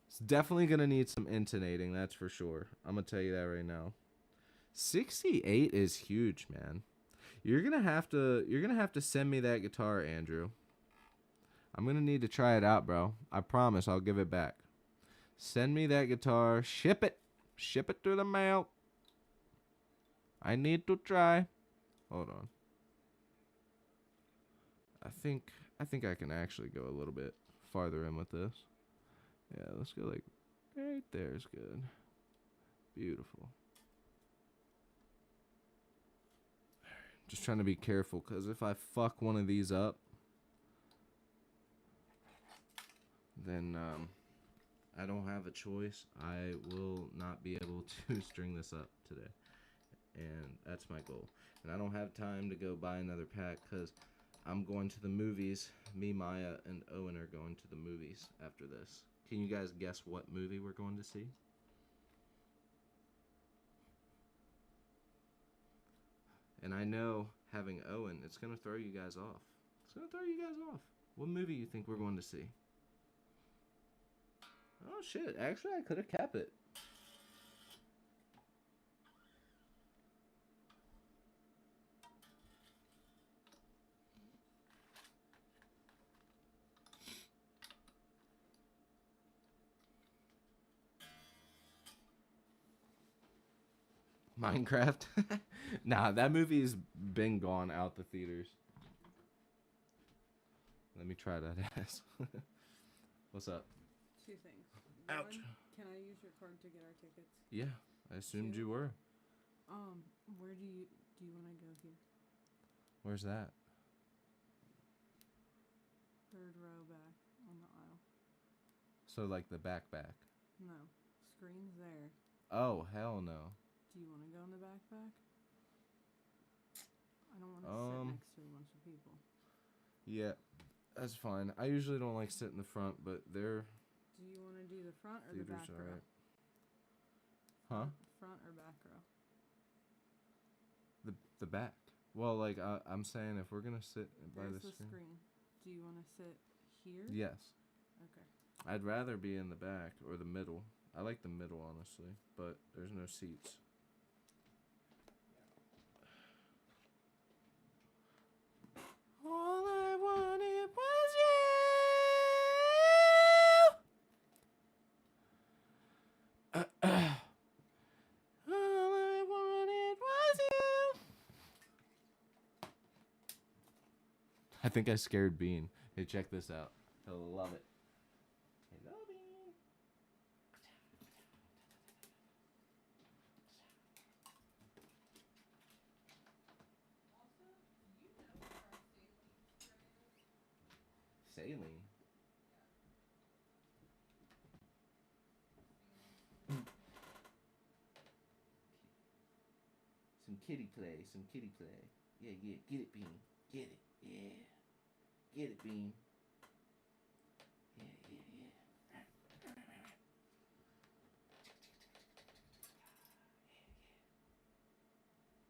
It's definitely gonna need some intonating, that's for sure. I'm gonna tell you that right now. 68 is huge, man. You're gonna have to send me that guitar, Andrew. I'm gonna need to try it out, bro. I promise I'll give it back. Send me that guitar. Ship it. Ship it through the mail. I need to try. Hold on. I think I can actually go a little bit farther in with this. Yeah, let's go like right there is good. Beautiful. Just trying to be careful, because if I fuck one of these up, then I don't have a choice. I will not be able to string this up today. And that's my goal. And I don't have time to go buy another pack, because I'm going to the movies. Me, Maya, and Owen are going to the movies after this. Can you guys guess what movie we're going to see? And I know, having Owen, it's going to throw you guys off. It's going to throw you guys off. What movie you think we're going to see? Oh, shit. Actually, I could have kept it. Minecraft? Nah, that movie's been gone out the theaters. Let me try that ass. What's up? Two things. Ouch. One, can I use your card to get our tickets? Yeah, I assumed you were. Where do you want to go here? Where's that? Third row back on the aisle. So like the back. No, screen's there. Oh, hell no. Do you want to go in the back? I don't want to sit next to a bunch of people. Yeah, that's fine. I usually don't like sitting in the front, but they're... Do you want to do the front or the back row? Right. Huh? Front or back row? The back. Well, like, I'm saying if we're going to sit by There's the screen. Do you want to sit here? Yes. Okay. I'd rather be in the back or the middle. I like the middle, honestly, but there's no seats. All I wanted was you. All I wanted was you. I think I scared Bean. Hey, check this out. He'll love it. Hello, Bean. Saline. Some kitty play. Yeah, get it, Bean. Get it, yeah. Get it, Bean.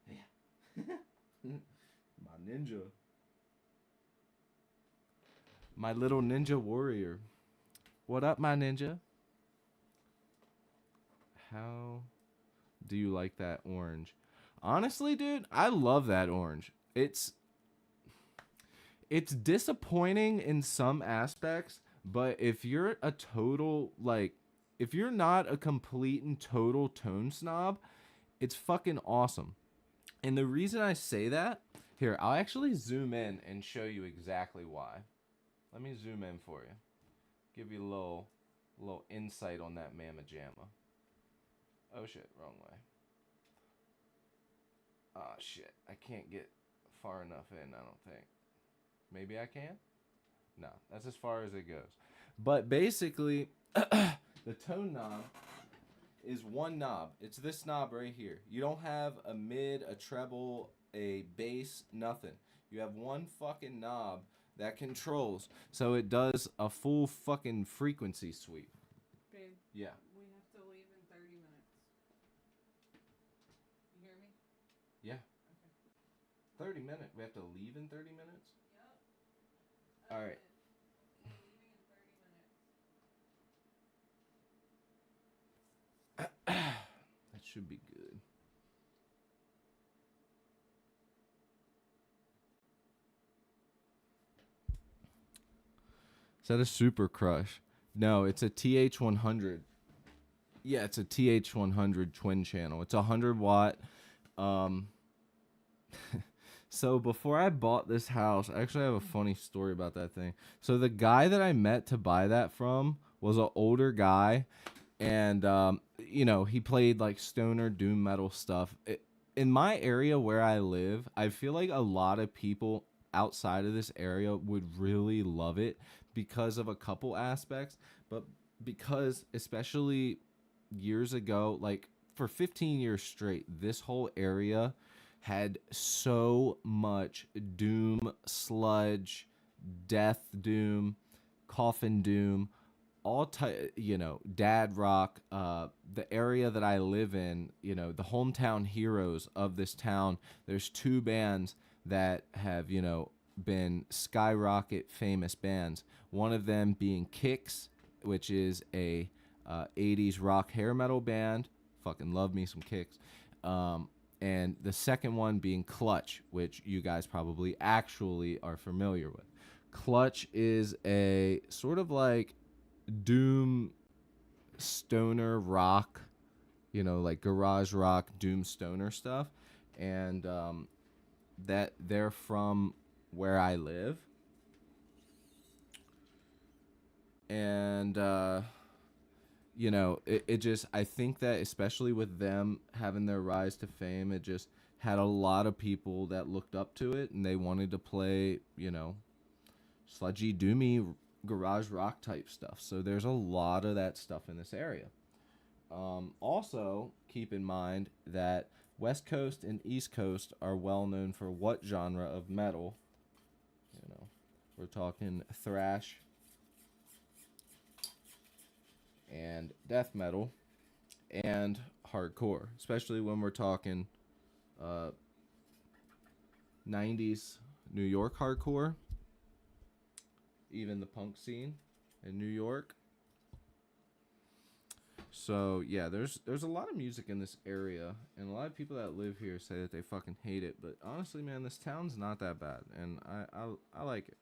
Yeah. My ninja. My little ninja warrior. What up, my ninja? How do you like that orange? Honestly, dude, I love that orange. It's disappointing in some aspects, but if you're a total, like, if you're not a complete and total tone snob, it's fucking awesome. And the reason I say that, here, I'll actually zoom in and show you exactly why. Let me zoom in for you. Give you a little insight on that mamma jamma. Oh shit, wrong way. Ah shit, I can't get far enough in, I don't think. Maybe I can? No, that's as far as it goes. But basically, the tone knob is one knob. It's this knob right here. You don't have a mid, a treble, a bass, nothing. You have one fucking knob that controls. So it does a full fucking frequency sweep. Babe. Yeah. We have to leave in 30 minutes. You hear me? Yeah. Okay. 30 minutes. We have to leave in 30 minutes? Yep. All right. That should be good. Is that a Super Crush? No, it's a TH100. Yeah, it's a TH100 twin channel. It's a 100 watt. Um, so before I bought this house, I actually have a funny story about that thing. So the guy that I met to buy that from was an older guy, and you know, he played like stoner doom metal stuff. In my area where I live, I feel like a lot of people outside of this area would really love it because of a couple aspects, but because especially years ago, like for 15 years straight, this whole area had so much doom, sludge, death doom, coffin doom, all you know, dad rock. The area that I live in, you know, the hometown heroes of this town, there's two bands that have, you know, been skyrocket famous bands, one of them being Kix, which is a 80s rock hair metal band. Fucking love me some Kix. And the second one being Clutch, which you guys probably actually are familiar with. Clutch is a sort of like doom stoner rock, you know, like garage rock, doom stoner stuff. And that they're from where I live. And you know, it just, I think that especially with them having their rise to fame, it just had a lot of people that looked up to it and they wanted to play, you know, sludgy doomy garage rock type stuff. So there's a lot of that stuff in this area. Also keep in mind that West Coast and East Coast are well known for what genre of metal? You know, we're talking thrash and death metal and hardcore, especially when we're talking uh, 90s New York hardcore, even the punk scene in New York. So yeah, there's a lot of music in this area, and a lot of people that live here say that they fucking hate it. But honestly, man, this town's not that bad, and I like it.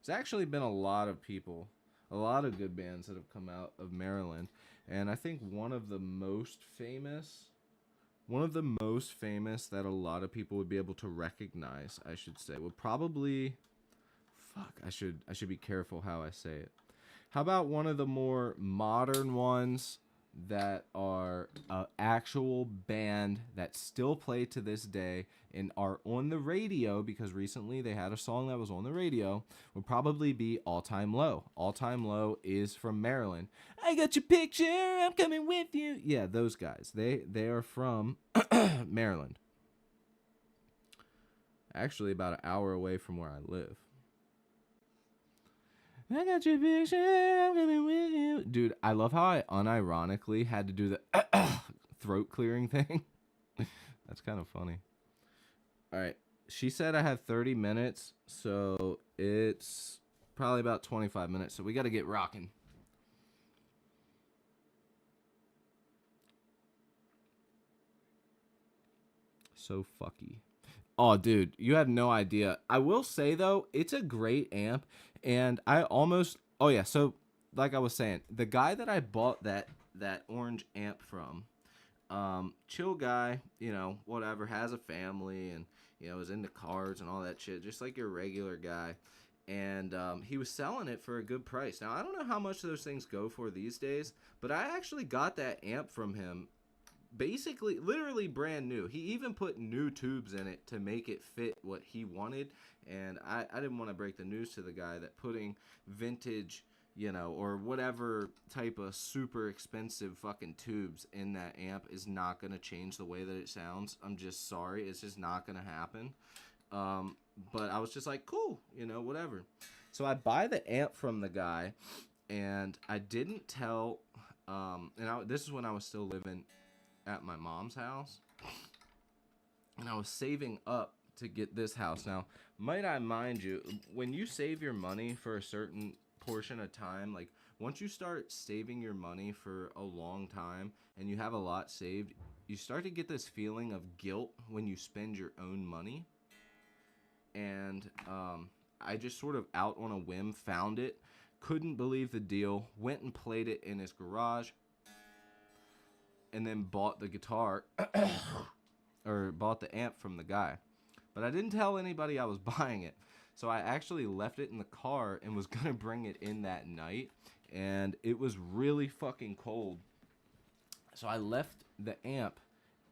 There's actually been a lot of people, a lot of good bands that have come out of Maryland, and I think one of the most famous that a lot of people would be able to recognize, I should say, would probably, fuck, I should be careful how I say it. How about one of the more modern ones that are an actual band that still play to this day and are on the radio, because recently they had a song that was on the radio, would probably be All Time Low. All Time Low is from Maryland. I got your picture, I'm coming with you. Yeah, those guys. They are from Maryland. Actually about an hour away from where I live. I got your picture, I'm coming with you. Dude, I love how I unironically had to do the throat clearing thing. That's kind of funny. All right. She said I have 30 minutes, so it's probably about 25 minutes. So we got to get rocking. So fucky. Oh, dude, you have no idea. I will say though, it's a great amp, and I almost. Oh yeah, so like I was saying, the guy that I bought that orange amp from, chill guy, you know, whatever, has a family and you know is into cars and all that shit, just like your regular guy. And he was selling it for a good price. Now I don't know how much those things go for these days, but I actually got that amp from him basically literally brand new. He even put new tubes in it to make it fit what he wanted. And I didn't want to break the news to the guy that putting vintage, you know, or whatever type of super expensive fucking tubes in that amp is not going to change the way that it sounds. I'm just sorry, it's just not going to happen. But I was just like, cool, you know, whatever. So I buy the amp from the guy, and I didn't tell this is when I was still living at my mom's house, and I was saving up to get this house. Now, might I mind you, when you save your money for a certain portion of time, like once you start saving your money for a long time and you have a lot saved, you start to get this feeling of guilt when you spend your own money. And I just sort of out on a whim found it, couldn't believe the deal, went and played it in his garage, and then bought the guitar or bought the amp from the guy. But I didn't tell anybody I was buying it. So I actually left it in the car and was going to bring it in that night. And it was really fucking cold. So I left the amp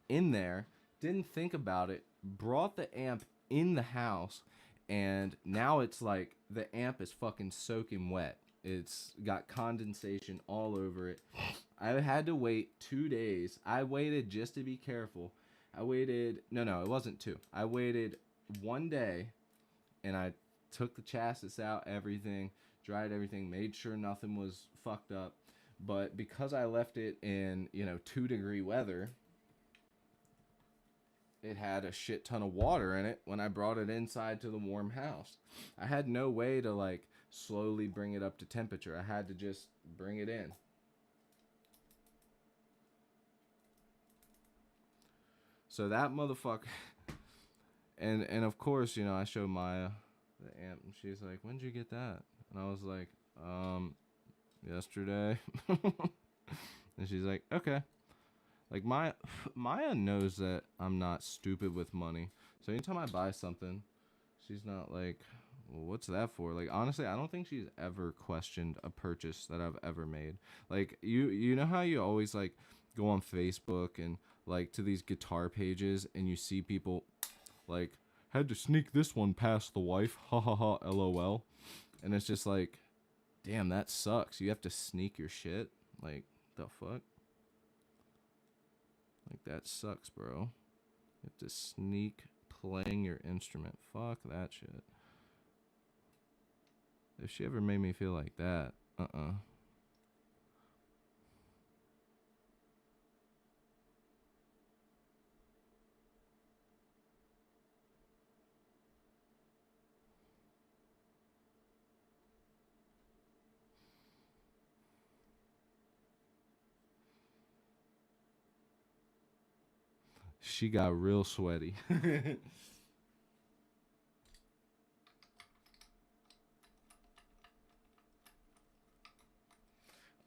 in there, didn't think about it, brought the amp in the house, and now it's like the amp is fucking soaking wet. It's got condensation all over it. I had to wait 2 days. I waited just to be careful. I waited, no, it wasn't 2. I waited 1 day, and I took the chassis out, everything, dried everything, made sure nothing was fucked up. But because I left it in, 2-degree weather, it had a shit ton of water in it when I brought it inside to the warm house. I had no way to, like, slowly bring it up to temperature. I had to just bring it in. So that motherfucker, and of course, I show Maya the amp, and she's like, "When'd you get that?" And I was like, yesterday." And she's like, "Okay." Like, Maya knows that I'm not stupid with money. So anytime I buy something, she's not like, "Well, what's that for?" Like, honestly, I don't think she's ever questioned a purchase that I've ever made. Like, you know how you always, like, go on Facebook and, like, to these guitar pages and you see people, like, "Had to sneak this one past the wife, ha ha ha, lol." And it's just like, damn, that sucks. You have to sneak your shit? Like, the fuck? Like, that sucks, bro. You have to sneak playing your instrument. Fuck that shit. If she ever made me feel like that, She got real sweaty.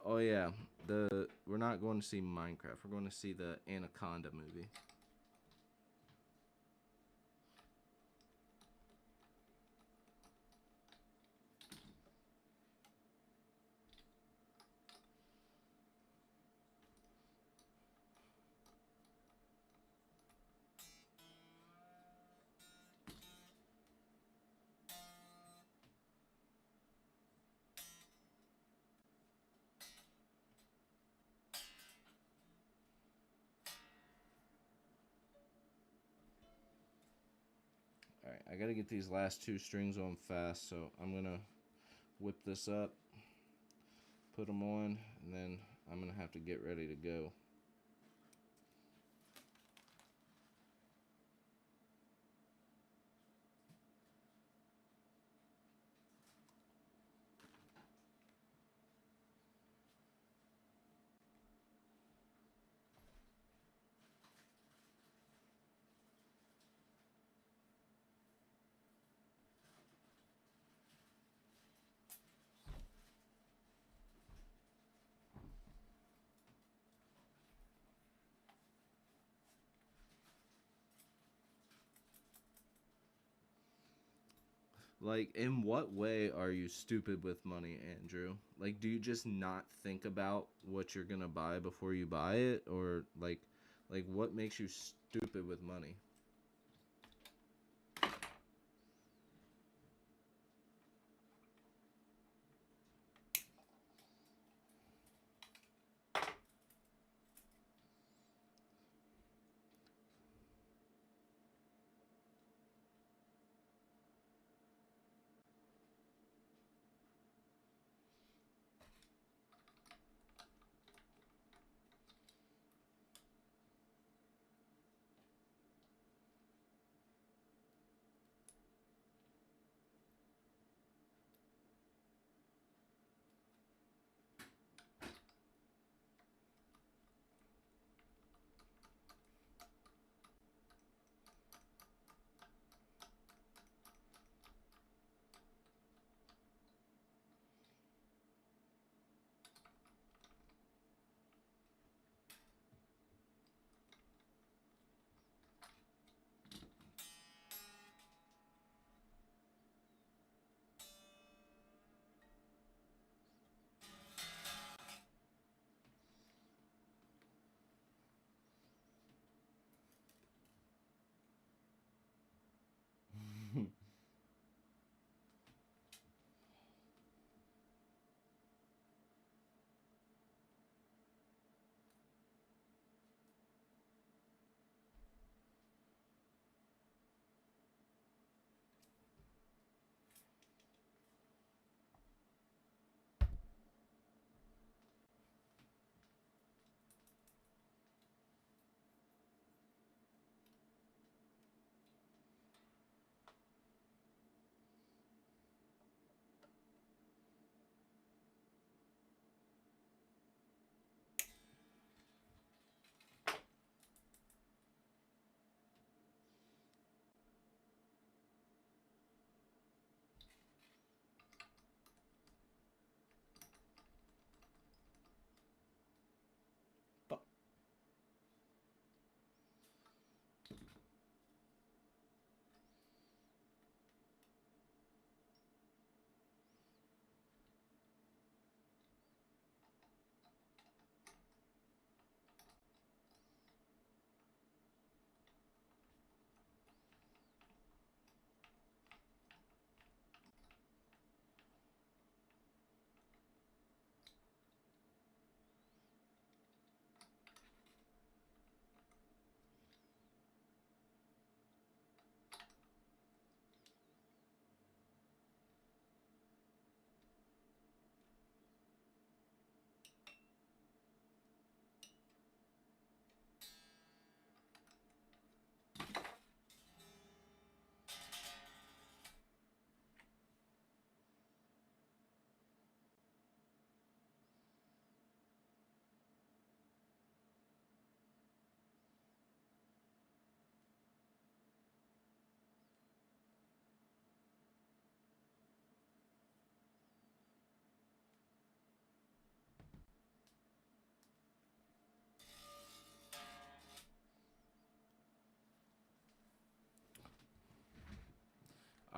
Oh yeah, we're not going to see Minecraft. We're going to see the Anaconda movie. Alright, I gotta get these last 2 strings on fast, so I'm gonna whip this up, put them on, and then I'm gonna have to get ready to go. Like, in what way are you stupid with money, Andrew? Like, do you just not think about what you're gonna buy before you buy it? Or, like what makes you stupid with money?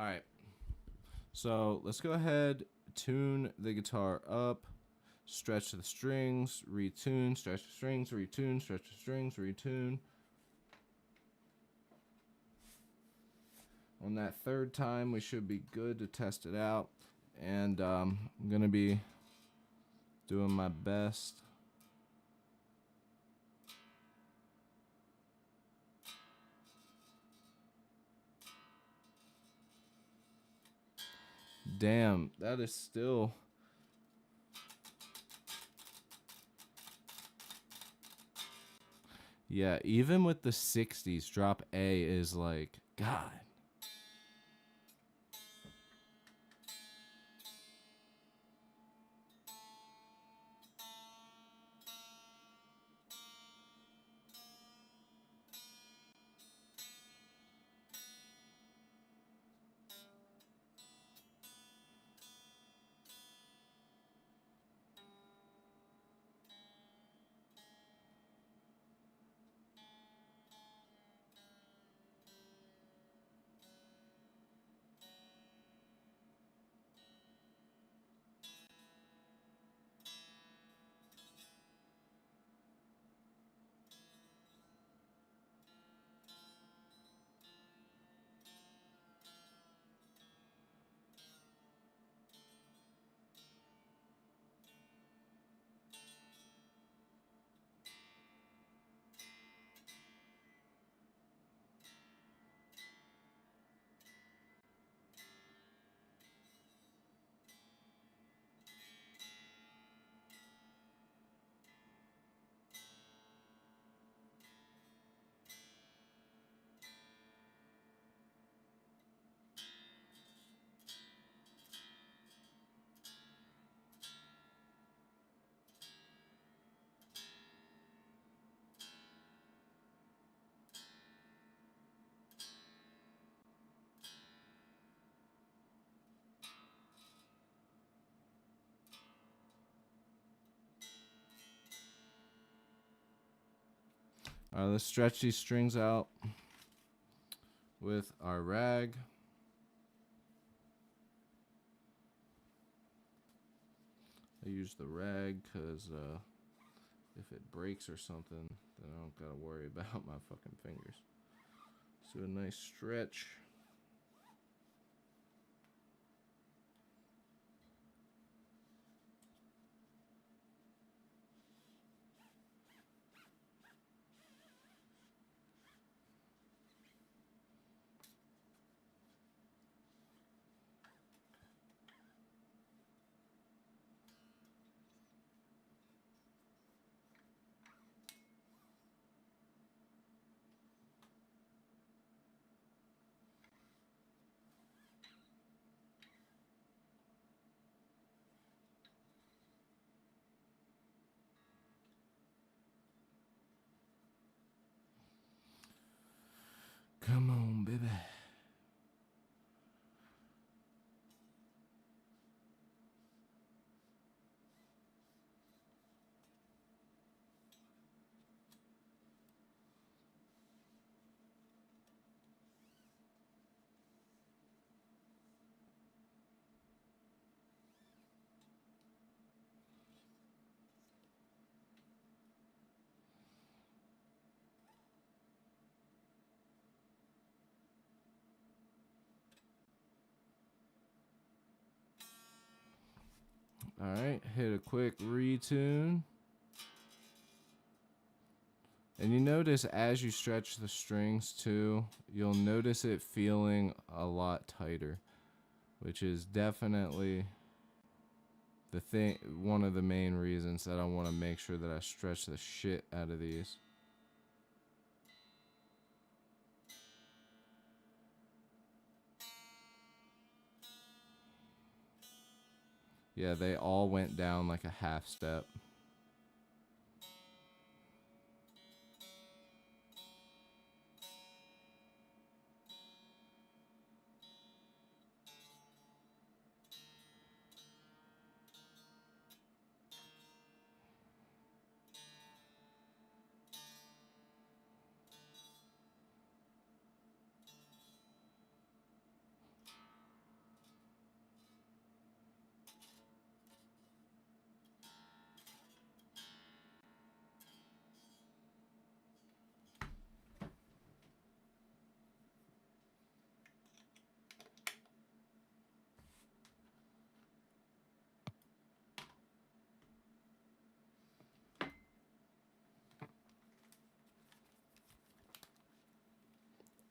All right. So let's go ahead, tune the guitar up, stretch the strings, retune, stretch the strings, retune, stretch the strings, retune. On that third time, we should be good to test it out. And I'm going to be doing my best. Damn, that is still... Yeah, even with the 60s, drop A is like, God. All right, let's stretch these strings out with our rag. I use the rag because if it breaks or something, then I don't gotta worry about my fucking fingers. Let's do a nice stretch. Come on, baby. All right, hit a quick retune. And you notice as you stretch the strings too, you'll notice it feeling a lot tighter, which is definitely one of the main reasons that I want to make sure that I stretch the shit out of these. Yeah, they all went down like a half step.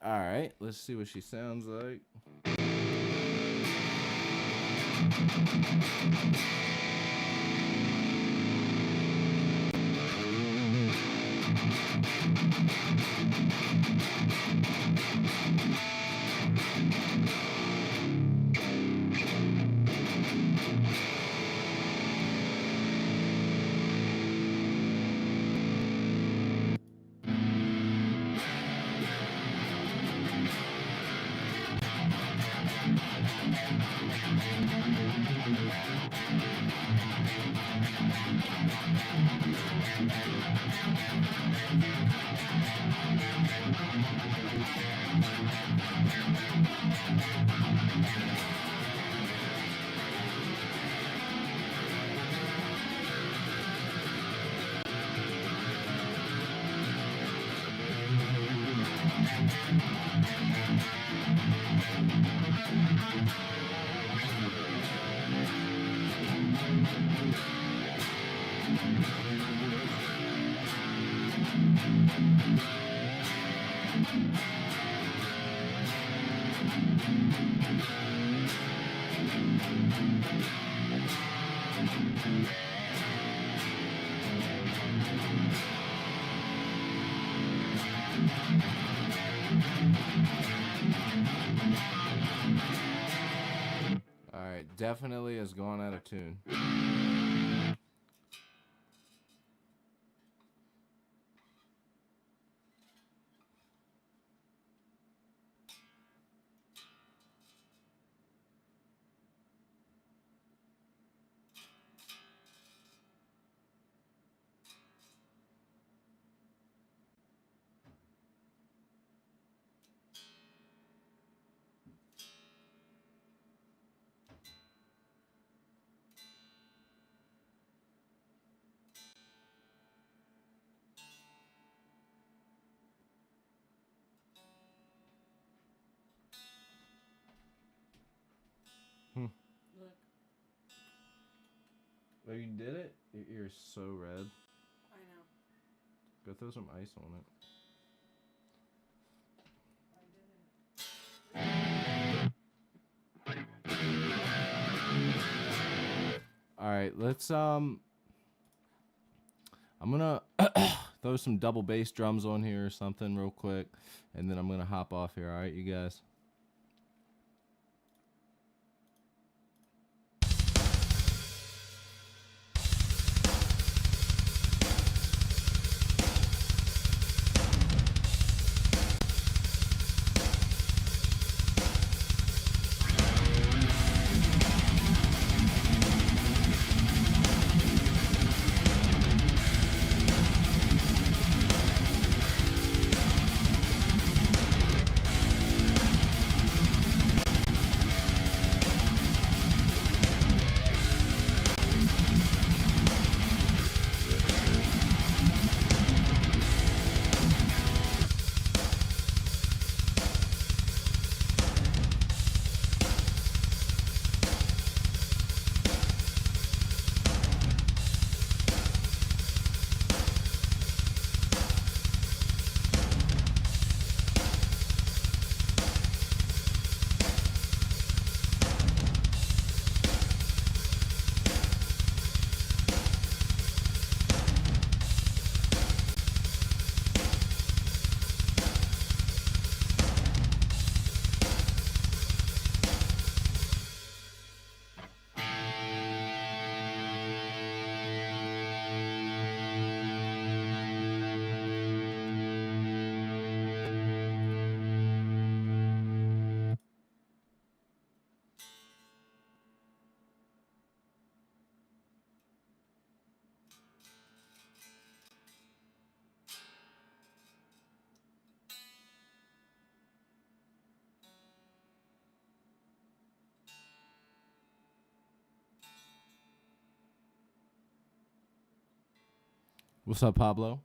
All right, let's see what she sounds like. All right, definitely has gone out of tune. Look, Oh, you did it? Your ear's so red. I know. Go throw some ice on it. All right, let's I'm gonna throw some double bass drums on here or something real quick, and then I'm gonna hop off here. All right, you guys. What's up, Pablo?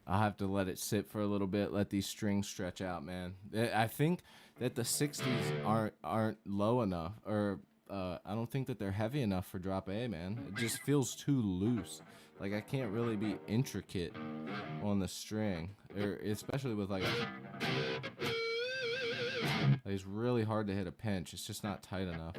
I'll have to let it sit for a little bit, let these strings stretch out, man. I think that the 60s aren't low enough, or I don't think that they're heavy enough for drop A, man. It just feels too loose. Like I can't really be intricate on the string, or especially with like it's really hard to hit a pinch. It's just not tight enough.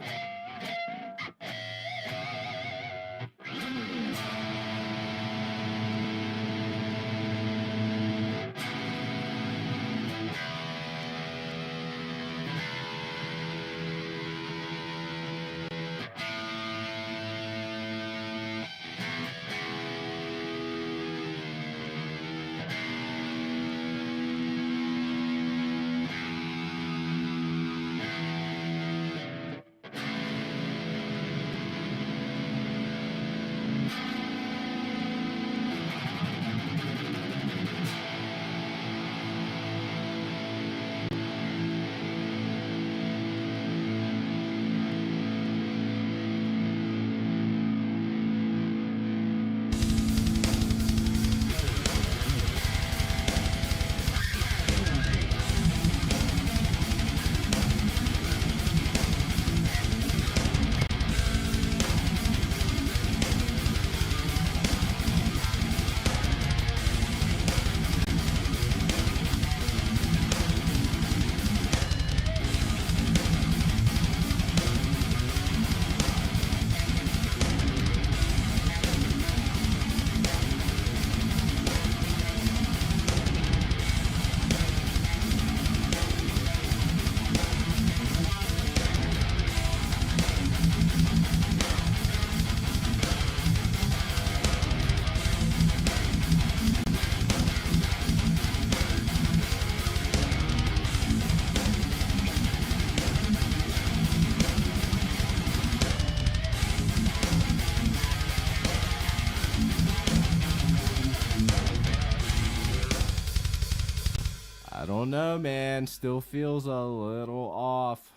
I don't know, man. Still feels a little off.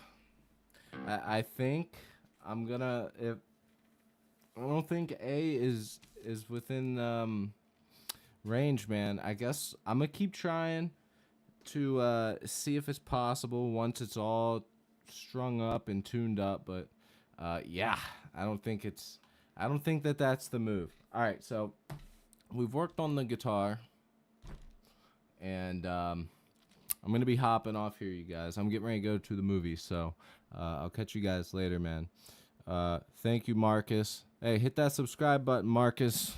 I think I'm gonna if I don't think A is within range, man. I guess I'm gonna keep trying to see if it's possible once it's all strung up and tuned up. But yeah, I don't think that that's the move. All right, so we've worked on the guitar, and I'm gonna be hopping off here, you guys. I'm getting ready to go to the movie, so I'll catch you guys later, man. Thank you, Marcus. Hey, hit that subscribe button, Marcus.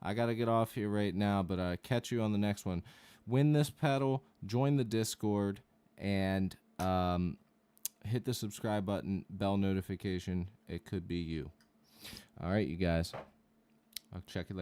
I gotta get off here right now, but catch you on the next one. Win this pedal, join the Discord, and hit the subscribe button, bell notification. It could be you. All right, you guys. I'll check you later.